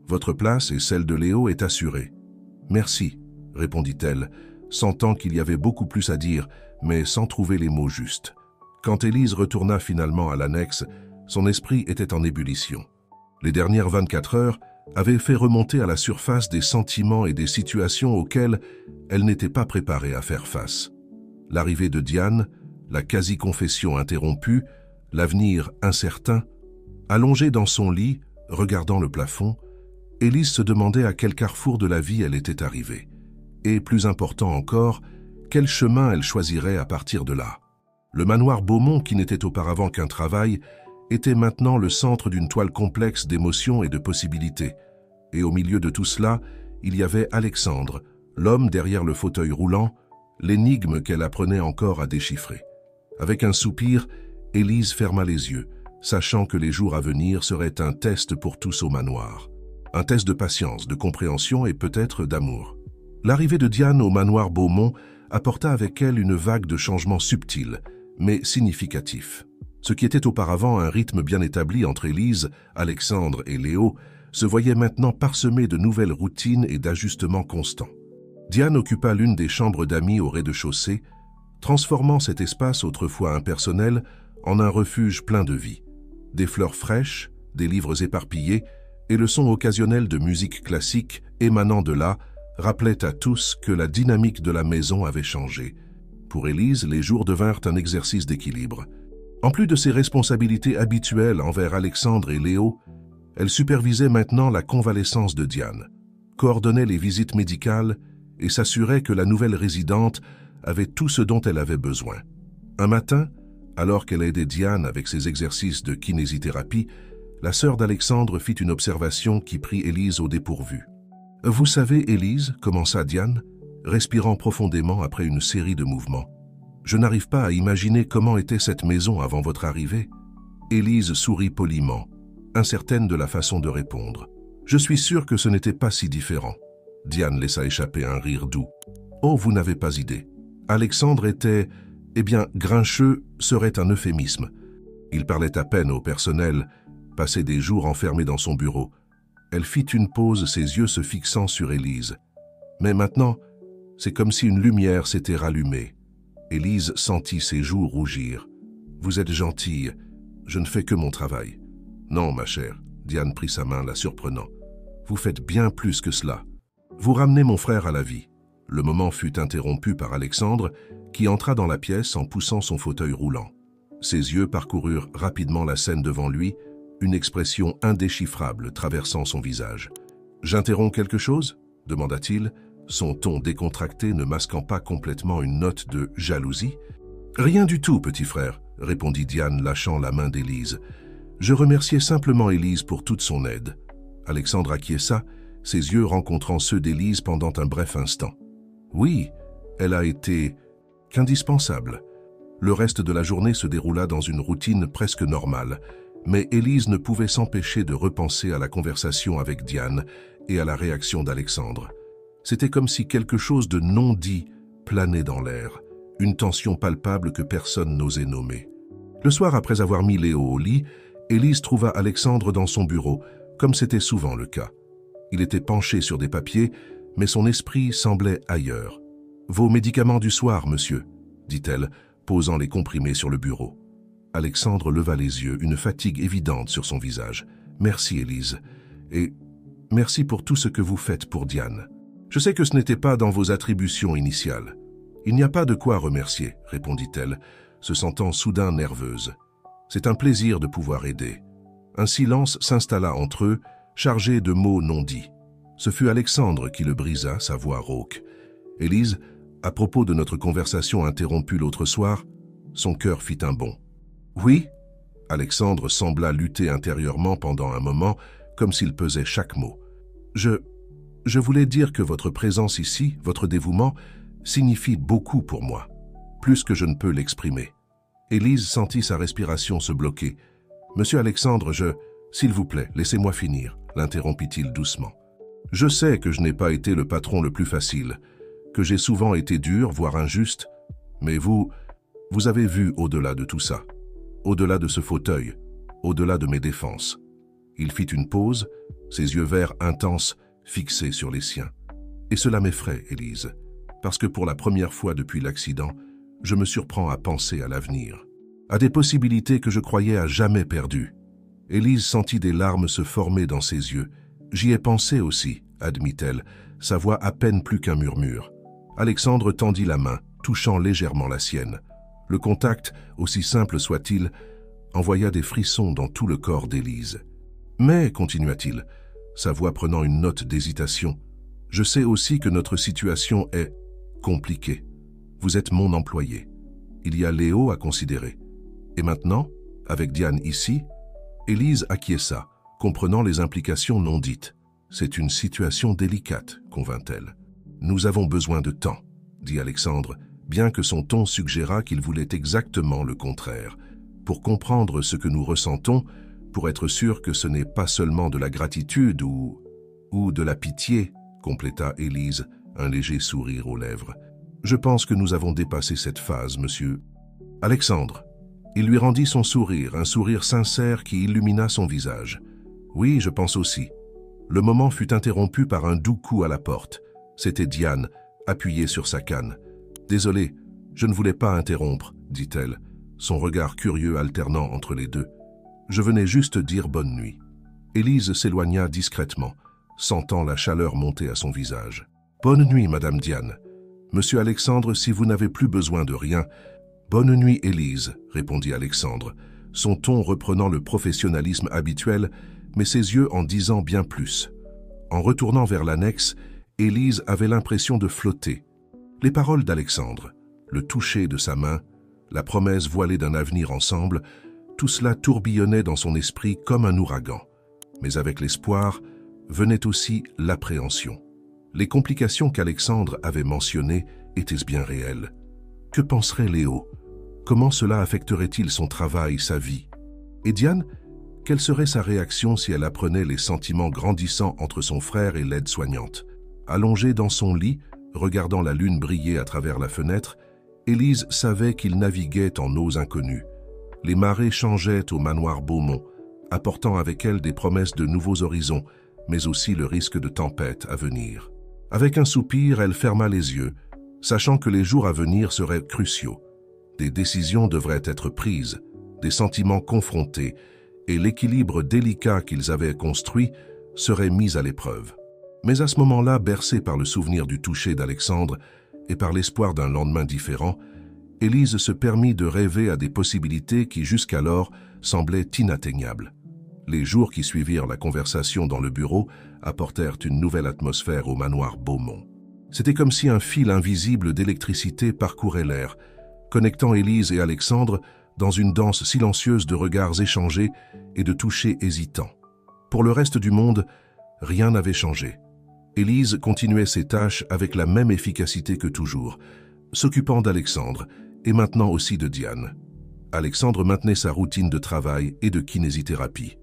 Votre place et celle de Léo est assurée. »« Merci, » répondit-elle, sentant qu'il y avait beaucoup plus à dire, mais sans trouver les mots justes. Quand Élise retourna finalement à l'annexe, son esprit était en ébullition. Les dernières 24 heures avaient fait remonter à la surface des sentiments et des situations auxquelles elle n'était pas préparée à faire face. L'arrivée de Diane, la quasi-confession interrompue, l'avenir incertain. Allongée dans son lit, regardant le plafond, Élise se demandait à quel carrefour de la vie elle était arrivée. Et, plus important encore, quel chemin elle choisirait à partir de là. Le manoir Beaumont, qui n'était auparavant qu'un travail, était maintenant le centre d'une toile complexe d'émotions et de possibilités. Et au milieu de tout cela, il y avait Alexandre, l'homme derrière le fauteuil roulant, l'énigme qu'elle apprenait encore à déchiffrer. Avec un soupir, Élise ferma les yeux, sachant que les jours à venir seraient un test pour tous au manoir. Un test de patience, de compréhension et peut-être d'amour. L'arrivée de Diane au manoir Beaumont apporta avec elle une vague de changements subtils, mais significatifs. Ce qui était auparavant un rythme bien établi entre Élise, Alexandre et Léo se voyait maintenant parsemé de nouvelles routines et d'ajustements constants. Diane occupa l'une des chambres d'amis au rez-de-chaussée, transformant cet espace autrefois impersonnel en un refuge plein de vie. Des fleurs fraîches, des livres éparpillés et le son occasionnel de musique classique émanant de là rappelait à tous que la dynamique de la maison avait changé. Pour Élise, les jours devinrent un exercice d'équilibre. En plus de ses responsabilités habituelles envers Alexandre et Léo, elle supervisait maintenant la convalescence de Diane, coordonnait les visites médicales et s'assurait que la nouvelle résidente avait tout ce dont elle avait besoin. Un matin, alors qu'elle aidait Diane avec ses exercices de kinésithérapie, la sœur d'Alexandre fit une observation qui prit Élise au dépourvu. « Vous savez, Élise, commença Diane, respirant profondément après une série de mouvements. « Je n'arrive pas à imaginer comment était cette maison avant votre arrivée. » Élise sourit poliment, incertaine de la façon de répondre. « Je suis sûre que ce n'était pas si différent. » Diane laissa échapper un rire doux. « Oh, vous n'avez pas idée. Alexandre était... Eh bien, grincheux serait un euphémisme. Il parlait à peine au personnel, passait des jours enfermé dans son bureau. Elle fit une pause, ses yeux se fixant sur Élise. Mais maintenant, c'est comme si une lumière s'était rallumée. Élise sentit ses joues rougir. « Vous êtes gentille, je ne fais que mon travail. »« Non, ma chère. » Diane prit sa main, la surprenant. « Vous faites bien plus que cela. Vous ramenez mon frère à la vie. » Le moment fut interrompu par Alexandre, qui entra dans la pièce en poussant son fauteuil roulant. Ses yeux parcoururent rapidement la scène devant lui, une expression indéchiffrable traversant son visage. « J'interromps quelque chose ?» demanda-t-il, son ton décontracté ne masquant pas complètement une note de jalousie. « Rien du tout, petit frère, » répondit Diane, lâchant la main d'Élise. « Je remerciais simplement Élise pour toute son aide. » Alexandre acquiesça, ses yeux rencontrant ceux d'Élise pendant un bref instant. « Oui, elle a été qu'indispensable. » Le reste de la journée se déroula dans une routine presque normale, mais Élise ne pouvait s'empêcher de repenser à la conversation avec Diane et à la réaction d'Alexandre. C'était comme si quelque chose de non dit planait dans l'air, une tension palpable que personne n'osait nommer. Le soir, après avoir mis Léo au lit, Élise trouva Alexandre dans son bureau, comme c'était souvent le cas. Il était penché sur des papiers, mais son esprit semblait ailleurs. « Vos médicaments du soir, monsieur », dit-elle, posant les comprimés sur le bureau. Alexandre leva les yeux, une fatigue évidente sur son visage. « Merci, Élise. Et merci pour tout ce que vous faites pour Diane. Je sais que ce n'était pas dans vos attributions initiales. »« Il n'y a pas de quoi remercier, » répondit-elle, se sentant soudain nerveuse. « C'est un plaisir de pouvoir aider. » Un silence s'installa entre eux, chargé de mots non dits. Ce fut Alexandre qui le brisa, sa voix rauque. « Élise, à propos de notre conversation interrompue l'autre soir, son cœur fit un bond. « Oui ?» Alexandre sembla lutter intérieurement pendant un moment, comme s'il pesait chaque mot. « Je voulais dire que votre présence ici, votre dévouement, signifie beaucoup pour moi, plus que je ne peux l'exprimer. » Élise sentit sa respiration se bloquer. « Monsieur Alexandre, s'il vous plaît, laissez-moi finir, » l'interrompit-il doucement. « Je sais que je n'ai pas été le patron le plus facile, que j'ai souvent été dur, voire injuste, mais vous avez vu au-delà de tout ça, au-delà de ce fauteuil, au-delà de mes défenses. » Il fit une pause, ses yeux verts intenses fixés sur les siens. « Et cela m'effraie, Élise, parce que pour la première fois depuis l'accident, je me surprends à penser à l'avenir, à des possibilités que je croyais à jamais perdues. » Élise sentit des larmes se former dans ses yeux. « J'y ai pensé aussi, » admit-elle, sa voix à peine plus qu'un murmure. Alexandre tendit la main, touchant légèrement la sienne. Le contact, aussi simple soit-il, envoya des frissons dans tout le corps d'Élise. « Mais, continua-t-il, sa voix prenant une note d'hésitation, « je sais aussi que notre situation est compliquée. Vous êtes mon employé. Il y a Léo à considérer. Et maintenant, avec Diane ici, » Élise acquiesça, comprenant les implications non dites. « C'est une situation délicate, » convint-elle. « Nous avons besoin de temps, » dit Alexandre, bien que son ton suggéra qu'il voulait exactement le contraire, pour comprendre ce que nous ressentons, pour être sûr que ce n'est pas seulement de la gratitude ou de la pitié, compléta Élise, un léger sourire aux lèvres. « Je pense que nous avons dépassé cette phase, monsieur. » Alexandre. Il lui rendit son sourire, un sourire sincère qui illumina son visage. « Oui, je pense aussi. » Le moment fut interrompu par un doux coup à la porte. C'était Diane, appuyée sur sa canne. « Désolé, je ne voulais pas interrompre, » dit-elle, son regard curieux alternant entre les deux. « Je venais juste dire bonne nuit. » Élise s'éloigna discrètement, sentant la chaleur monter à son visage. Bonne nuit, Madame Diane. Monsieur Alexandre, si vous n'avez plus besoin de rien... Bonne nuit, Élise, répondit Alexandre, son ton reprenant le professionnalisme habituel, mais ses yeux en disant bien plus. En retournant vers l'annexe, Élise avait l'impression de flotter. Les paroles d'Alexandre, le toucher de sa main, la promesse voilée d'un avenir ensemble, tout cela tourbillonnait dans son esprit comme un ouragan. Mais avec l'espoir, venait aussi l'appréhension. Les complications qu'Alexandre avait mentionnées étaient bien réelles. Que penserait Léo? Comment cela affecterait-il son travail, sa vie? Et Diane, quelle serait sa réaction si elle apprenait les sentiments grandissants entre son frère et l'aide-soignante? Allongée dans son lit, regardant la lune briller à travers la fenêtre, Élise savait qu'il naviguait en eaux inconnues. Les marées changeaient au manoir Beaumont, apportant avec elles des promesses de nouveaux horizons, mais aussi le risque de tempête à venir. Avec un soupir, elle ferma les yeux, sachant que les jours à venir seraient cruciaux. Des décisions devraient être prises, des sentiments confrontés, et l'équilibre délicat qu'ils avaient construit serait mis à l'épreuve. Mais à ce moment-là, bercée par le souvenir du toucher d'Alexandre et par l'espoir d'un lendemain différent, Élise se permit de rêver à des possibilités qui jusqu'alors semblaient inatteignables. Les jours qui suivirent la conversation dans le bureau apportèrent une nouvelle atmosphère au manoir Beaumont. C'était comme si un fil invisible d'électricité parcourait l'air, connectant Élise et Alexandre dans une danse silencieuse de regards échangés et de touchers hésitants. Pour le reste du monde, rien n'avait changé. Élise continuait ses tâches avec la même efficacité que toujours, s'occupant d'Alexandre et maintenant aussi de Diane. Alexandre maintenait sa routine de travail et de kinésithérapie.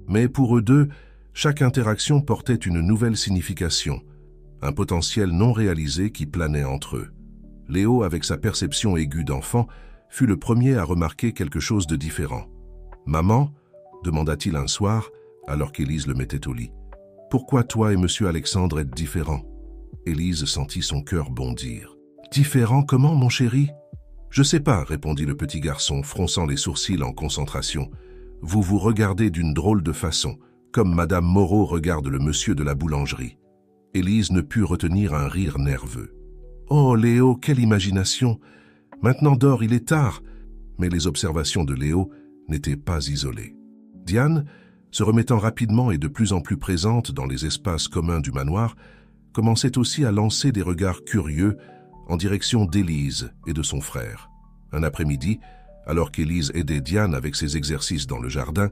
Mais pour eux deux, chaque interaction portait une nouvelle signification, un potentiel non réalisé qui planait entre eux. Léo, avec sa perception aiguë d'enfant, fut le premier à remarquer quelque chose de différent. « Maman ?» demanda-t-il un soir, alors qu'Élise le mettait au lit. « Pourquoi toi et monsieur Alexandre êtes différents ?» Élise sentit son cœur bondir. « Différents comment, mon chéri ?»« Je sais pas, » répondit le petit garçon, fronçant les sourcils en concentration. « Vous vous regardez d'une drôle de façon, comme Madame Moreau regarde le monsieur de la boulangerie. » Élise ne put retenir un rire nerveux. « Oh, Léo, quelle imagination! Maintenant dors, il est tard !» Mais les observations de Léo n'étaient pas isolées. Diane, se remettant rapidement et de plus en plus présente dans les espaces communs du manoir, commençait aussi à lancer des regards curieux en direction d'Élise et de son frère. Un après-midi, alors qu'Élise aidait Diane avec ses exercices dans le jardin,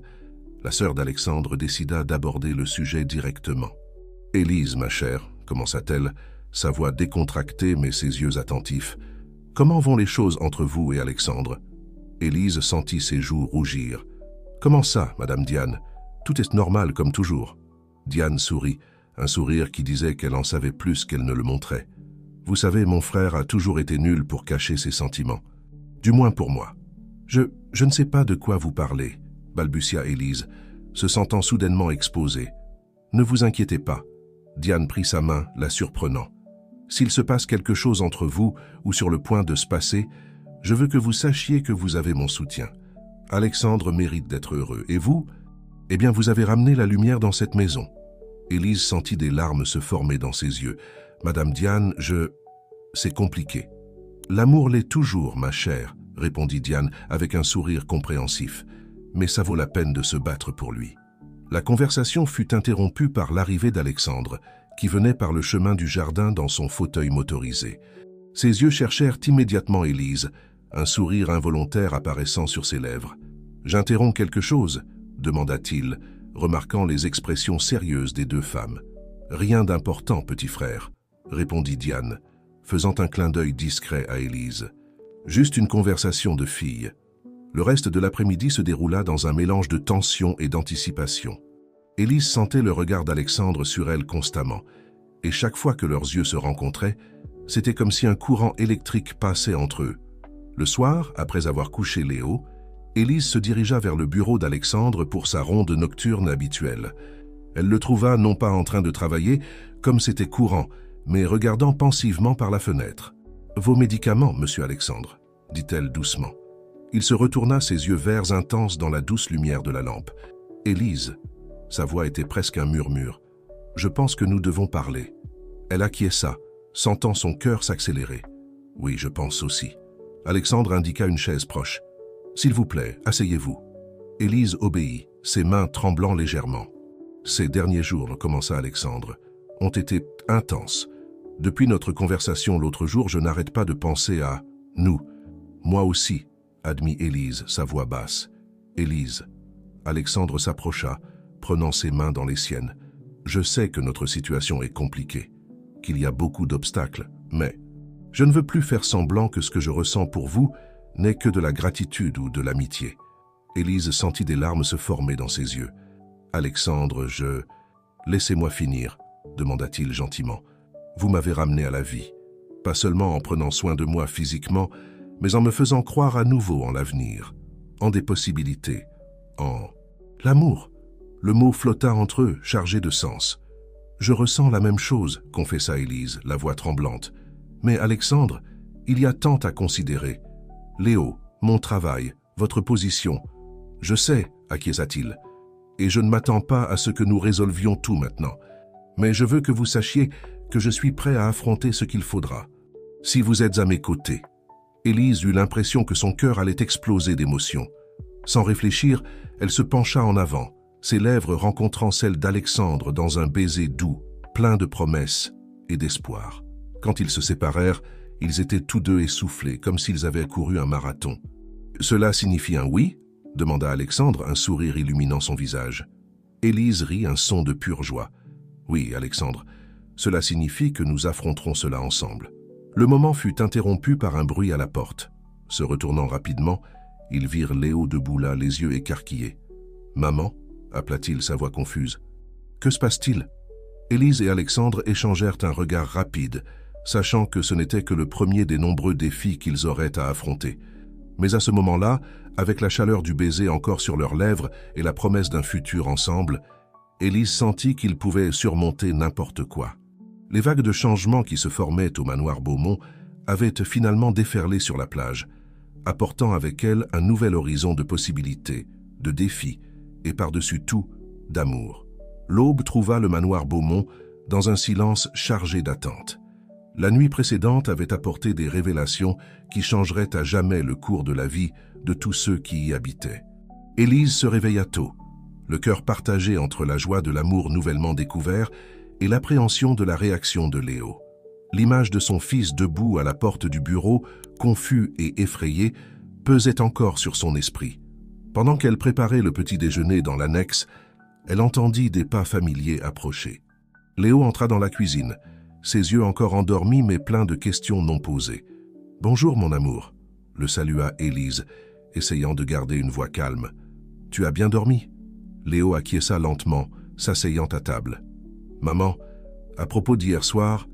la sœur d'Alexandre décida d'aborder le sujet directement. « Élise, ma chère, commença-t-elle, sa voix décontractée mais ses yeux attentifs. « Comment vont les choses entre vous et Alexandre ?» Élise sentit ses joues rougir. « Comment ça, Madame Diane? Tout est normal comme toujours. » Diane sourit, un sourire qui disait qu'elle en savait plus qu'elle ne le montrait. « Vous savez, mon frère a toujours été nul pour cacher ses sentiments. Du moins pour moi. »« Je ne sais pas de quoi vous parlez, » balbutia Élise, se sentant soudainement exposée. « Ne vous inquiétez pas. » Diane prit sa main, la surprenant. « S'il se passe quelque chose entre vous ou sur le point de se passer, je veux que vous sachiez que vous avez mon soutien. Alexandre mérite d'être heureux. Et vous? Eh bien, vous avez ramené la lumière dans cette maison. » Élise sentit des larmes se former dans ses yeux. « Madame Diane, c'est compliqué. »« L'amour l'est toujours, ma chère, » répondit Diane avec un sourire compréhensif. « Mais ça vaut la peine de se battre pour lui. » La conversation fut interrompue par l'arrivée d'Alexandre, qui venait par le chemin du jardin dans son fauteuil motorisé. Ses yeux cherchèrent immédiatement Élise, un sourire involontaire apparaissant sur ses lèvres. « J'interromps quelque chose ?» demanda-t-il, remarquant les expressions sérieuses des deux femmes. « Rien d'important, petit frère, » répondit Diane, faisant un clin d'œil discret à Élise. « Juste une conversation de filles. » Le reste de l'après-midi se déroula dans un mélange de tension et d'anticipation. Élise sentait le regard d'Alexandre sur elle constamment, et chaque fois que leurs yeux se rencontraient, c'était comme si un courant électrique passait entre eux. Le soir, après avoir couché Léo, Élise se dirigea vers le bureau d'Alexandre pour sa ronde nocturne habituelle. Elle le trouva non pas en train de travailler, comme c'était courant, mais regardant pensivement par la fenêtre. « Vos médicaments, monsieur Alexandre, » dit-elle doucement. Il se retourna, ses yeux verts intenses dans la douce lumière de la lampe. « Élise !» Sa voix était presque un murmure. « Je pense que nous devons parler. » Elle acquiesça, sentant son cœur s'accélérer. « Oui, je pense aussi. » Alexandre indiqua une chaise proche. « S'il vous plaît, asseyez-vous. » Élise obéit, ses mains tremblant légèrement. « Ces derniers jours, commença Alexandre, ont été intenses. Depuis notre conversation l'autre jour, je n'arrête pas de penser à nous. Moi aussi, admit Élise, sa voix basse. Élise. Alexandre s'approcha, prenant ses mains dans les siennes. Je sais que notre situation est compliquée, qu'il y a beaucoup d'obstacles, mais je ne veux plus faire semblant que ce que je ressens pour vous n'est que de la gratitude ou de l'amitié. Élise sentit des larmes se former dans ses yeux. Alexandre, Laissez-moi finir, demanda-t-il gentiment. Vous m'avez ramené à la vie, pas seulement en prenant soin de moi physiquement, mais en me faisant croire à nouveau en l'avenir, en des possibilités, en l'amour. Le mot flotta entre eux, chargé de sens. Je ressens la même chose, confessa Élise, la voix tremblante. Mais Alexandre, il y a tant à considérer. Léo, mon travail, votre position. Je sais, acquiesça-t-il, et je ne m'attends pas à ce que nous résolvions tout maintenant. Mais je veux que vous sachiez que je suis prêt à affronter ce qu'il faudra. Si vous êtes à mes côtés. Élise eut l'impression que son cœur allait exploser d'émotion. Sans réfléchir, elle se pencha en avant, ses lèvres rencontrant celles d'Alexandre dans un baiser doux, plein de promesses et d'espoir. Quand ils se séparèrent, ils étaient tous deux essoufflés, comme s'ils avaient couru un marathon. « Cela signifie un oui ?» demanda Alexandre, un sourire illuminant son visage. Élise rit un son de pure joie. « Oui, Alexandre, cela signifie que nous affronterons cela ensemble. » Le moment fut interrompu par un bruit à la porte. Se retournant rapidement, ils virent Léo debout là, les yeux écarquillés. « Maman ?» appela-t-il, sa voix confuse. « Que se passe-t-il » Élise et Alexandre échangèrent un regard rapide, sachant que ce n'était que le premier des nombreux défis qu'ils auraient à affronter. Mais à ce moment-là, avec la chaleur du baiser encore sur leurs lèvres et la promesse d'un futur ensemble, Élise sentit qu'ils pouvaient surmonter n'importe quoi. Les vagues de changement qui se formaient au manoir Beaumont avaient finalement déferlé sur la plage, apportant avec elles un nouvel horizon de possibilités, de défis et par-dessus tout, d'amour. L'aube trouva le manoir Beaumont dans un silence chargé d'attente. La nuit précédente avait apporté des révélations qui changeraient à jamais le cours de la vie de tous ceux qui y habitaient. Élise se réveilla tôt, le cœur partagé entre la joie de l'amour nouvellement découvert et l'appréhension de la réaction de Léo. L'image de son fils debout à la porte du bureau, confus et effrayé, pesait encore sur son esprit. Pendant qu'elle préparait le petit déjeuner dans l'annexe, elle entendit des pas familiers approcher. Léo entra dans la cuisine, ses yeux encore endormis mais pleins de questions non posées. « Bonjour, mon amour », le salua Élise, essayant de garder une voix calme. « Tu as bien dormi ?» Léo acquiesça lentement, s'asseyant à table. « Maman, à propos d'hier soir, »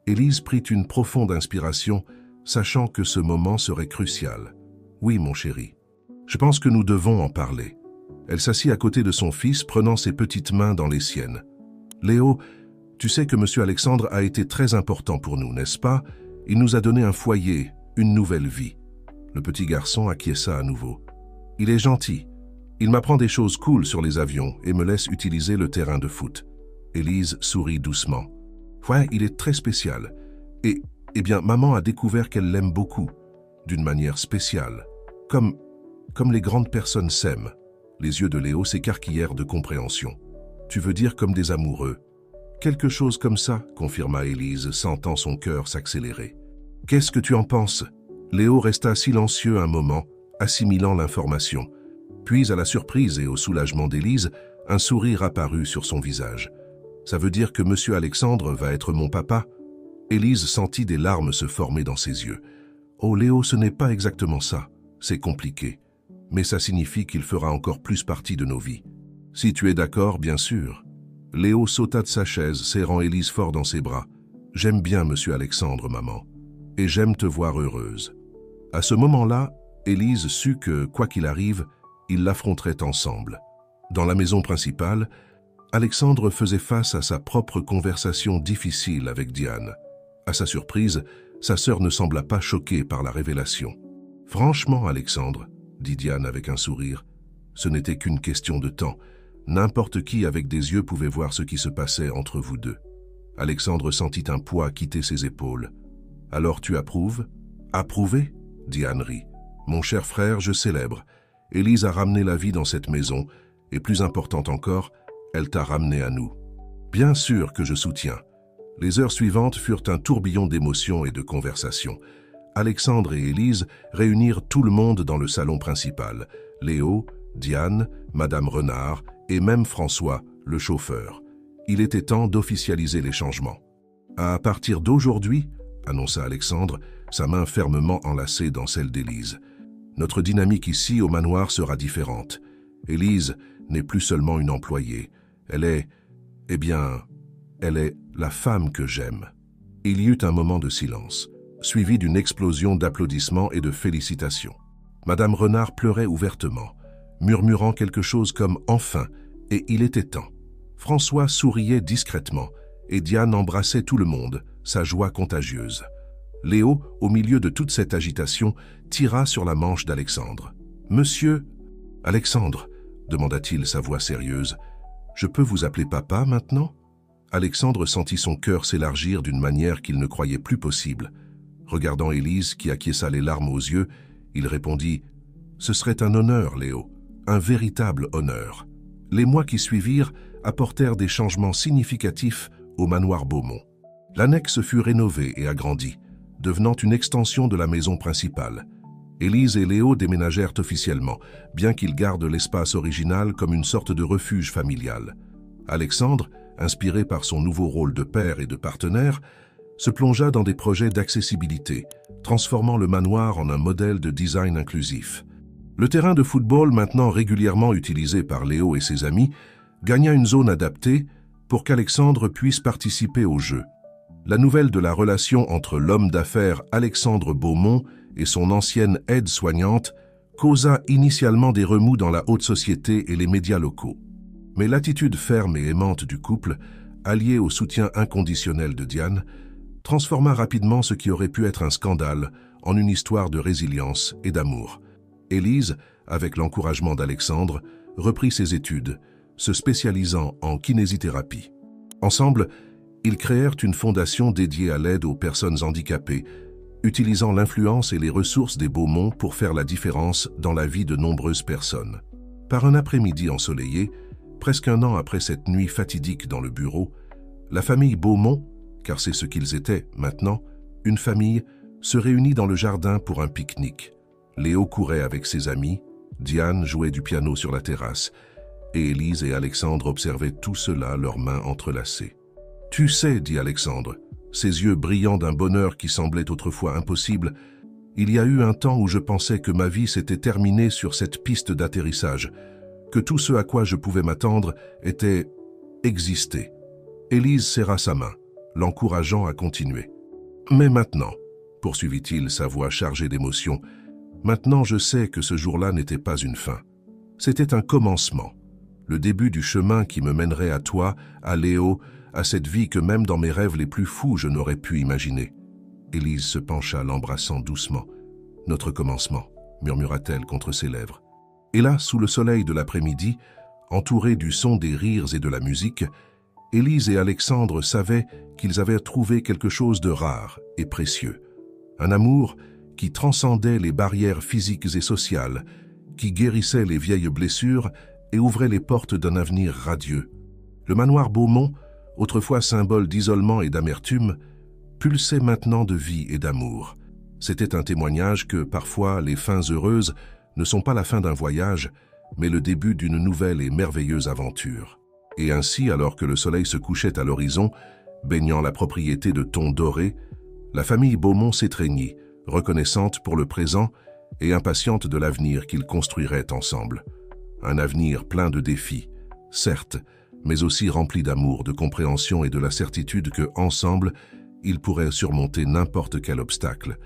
Élise prit une profonde inspiration, sachant que ce moment serait crucial. « Oui, mon chéri. Je pense que nous devons en parler. » Elle s'assit à côté de son fils, prenant ses petites mains dans les siennes. « Léo, tu sais que Monsieur Alexandre a été très important pour nous, n'est-ce pas? Il nous a donné un foyer, une nouvelle vie. » Le petit garçon acquiesça à nouveau. « Il est gentil. Il m'apprend des choses cool sur les avions et me laisse utiliser le terrain de foot. » Élise sourit doucement. « Ouais, il est très spécial. Et, eh bien, maman a découvert qu'elle l'aime beaucoup, d'une manière spéciale, comme les grandes personnes s'aiment. » Les yeux de Léo s'écarquillèrent de compréhension. « Tu veux dire comme des amoureux ?» « Quelque chose comme ça, » confirma Élise, sentant son cœur s'accélérer. « Qu'est-ce que tu en penses ?» Léo resta silencieux un moment, assimilant l'information. Puis, à la surprise et au soulagement d'Élise, un sourire apparut sur son visage. « Ça veut dire que Monsieur Alexandre va être mon papa ?» Élise sentit des larmes se former dans ses yeux. « Oh Léo, ce n'est pas exactement ça. C'est compliqué. Mais ça signifie qu'il fera encore plus partie de nos vies. Si tu es d'accord, bien sûr. » Léo sauta de sa chaise, serrant Élise fort dans ses bras. « J'aime bien Monsieur Alexandre, maman, et j'aime te voir heureuse. » À ce moment-là, Élise sut que, quoi qu'il arrive, ils l'affronteraient ensemble. Dans la maison principale, Alexandre faisait face à sa propre conversation difficile avec Diane. À sa surprise, sa sœur ne sembla pas choquée par la révélation. « Franchement, Alexandre, » dit Diane avec un sourire, « ce n'était qu'une question de temps. N'importe qui avec des yeux pouvait voir ce qui se passait entre vous deux. » Alexandre sentit un poids quitter ses épaules. « Alors tu approuves ?»« Approuver ?» dit Anne-Rie. « Mon cher frère, je célèbre. Élise a ramené la vie dans cette maison, et plus important encore, elle t'a ramené à nous. » « Bien sûr que je soutiens. » Les heures suivantes furent un tourbillon d'émotions et de conversations. Alexandre et Élise réunirent tout le monde dans le salon principal. Léo, Diane, Madame Renard et même François, le chauffeur. Il était temps d'officialiser les changements. « À partir d'aujourd'hui, » annonça Alexandre, sa main fermement enlacée dans celle d'Élise. « Notre dynamique ici au manoir sera différente. Élise n'est plus seulement une employée. Elle est... eh bien, elle est la femme que j'aime. » Il y eut un moment de silence, suivi d'une explosion d'applaudissements et de félicitations. Madame Renard pleurait ouvertement, murmurant quelque chose comme « enfin », et il était temps. François souriait discrètement, et Diane embrassait tout le monde, sa joie contagieuse. Léo, au milieu de toute cette agitation, tira sur la manche d'Alexandre. « Monsieur... »« Alexandre, » demanda-t-il sa voix sérieuse, « je peux vous appeler papa maintenant ?» Alexandre sentit son cœur s'élargir d'une manière qu'il ne croyait plus possible. Regardant Élise, qui acquiesça les larmes aux yeux, il répondit « Ce serait un honneur, Léo, un véritable honneur. » Les mois qui suivirent apportèrent des changements significatifs au manoir Beaumont. L'annexe fut rénovée et agrandie, devenant une extension de la maison principale. Élise et Léo déménagèrent officiellement, bien qu'ils gardent l'espace original comme une sorte de refuge familial. Alexandre, inspiré par son nouveau rôle de père et de partenaire, se plongea dans des projets d'accessibilité, transformant le manoir en un modèle de design inclusif. Le terrain de football, maintenant régulièrement utilisé par Léo et ses amis, gagna une zone adaptée pour qu'Alexandre puisse participer au jeu. La nouvelle de la relation entre l'homme d'affaires Alexandre Beaumont et son ancienne aide-soignante causa initialement des remous dans la haute société et les médias locaux. Mais l'attitude ferme et aimante du couple, alliée au soutien inconditionnel de Diane, transforma rapidement ce qui aurait pu être un scandale en une histoire de résilience et d'amour. Élise, avec l'encouragement d'Alexandre, reprit ses études, se spécialisant en kinésithérapie. Ensemble, ils créèrent une fondation dédiée à l'aide aux personnes handicapées, utilisant l'influence et les ressources des Beaumont pour faire la différence dans la vie de nombreuses personnes. Par un après-midi ensoleillé, presque un an après cette nuit fatidique dans le bureau, la famille Beaumont, car c'est ce qu'ils étaient maintenant, une famille, se réunit dans le jardin pour un pique-nique. Léo courait avec ses amis, Diane jouait du piano sur la terrasse, et Élise et Alexandre observaient tout cela, leurs mains entrelacées. « Tu sais, » dit Alexandre, ses yeux brillants d'un bonheur qui semblait autrefois impossible, « il y a eu un temps où je pensais que ma vie s'était terminée sur cette piste d'atterrissage, que tout ce à quoi je pouvais m'attendre était exister. » Élise serra sa main, l'encourageant à continuer. « Mais maintenant, » poursuivit-il, sa voix chargée d'émotion, « maintenant je sais que ce jour-là n'était pas une fin. C'était un commencement, le début du chemin qui me mènerait à toi, à Léo, à cette vie que même dans mes rêves les plus fous je n'aurais pu imaginer. » Élise se pencha, l'embrassant doucement. « Notre commencement, » murmura-t-elle contre ses lèvres. Et là, sous le soleil de l'après-midi, entourés du son des rires et de la musique, Élise et Alexandre savaient qu'ils avaient trouvé quelque chose de rare et précieux. Un amour qui transcendait les barrières physiques et sociales, qui guérissait les vieilles blessures et ouvrait les portes d'un avenir radieux. Le manoir Beaumont, autrefois symbole d'isolement et d'amertume, pulsait maintenant de vie et d'amour. C'était un témoignage que, parfois, les fins heureuses ne sont pas la fin d'un voyage, mais le début d'une nouvelle et merveilleuse aventure. Et ainsi, alors que le soleil se couchait à l'horizon, baignant la propriété de tons dorés, la famille Beaumont s'étreignit, reconnaissante pour le présent et impatiente de l'avenir qu'ils construiraient ensemble. Un avenir plein de défis, certes, mais aussi rempli d'amour, de compréhension et de la certitude que, ensemble, ils pourraient surmonter n'importe quel obstacle.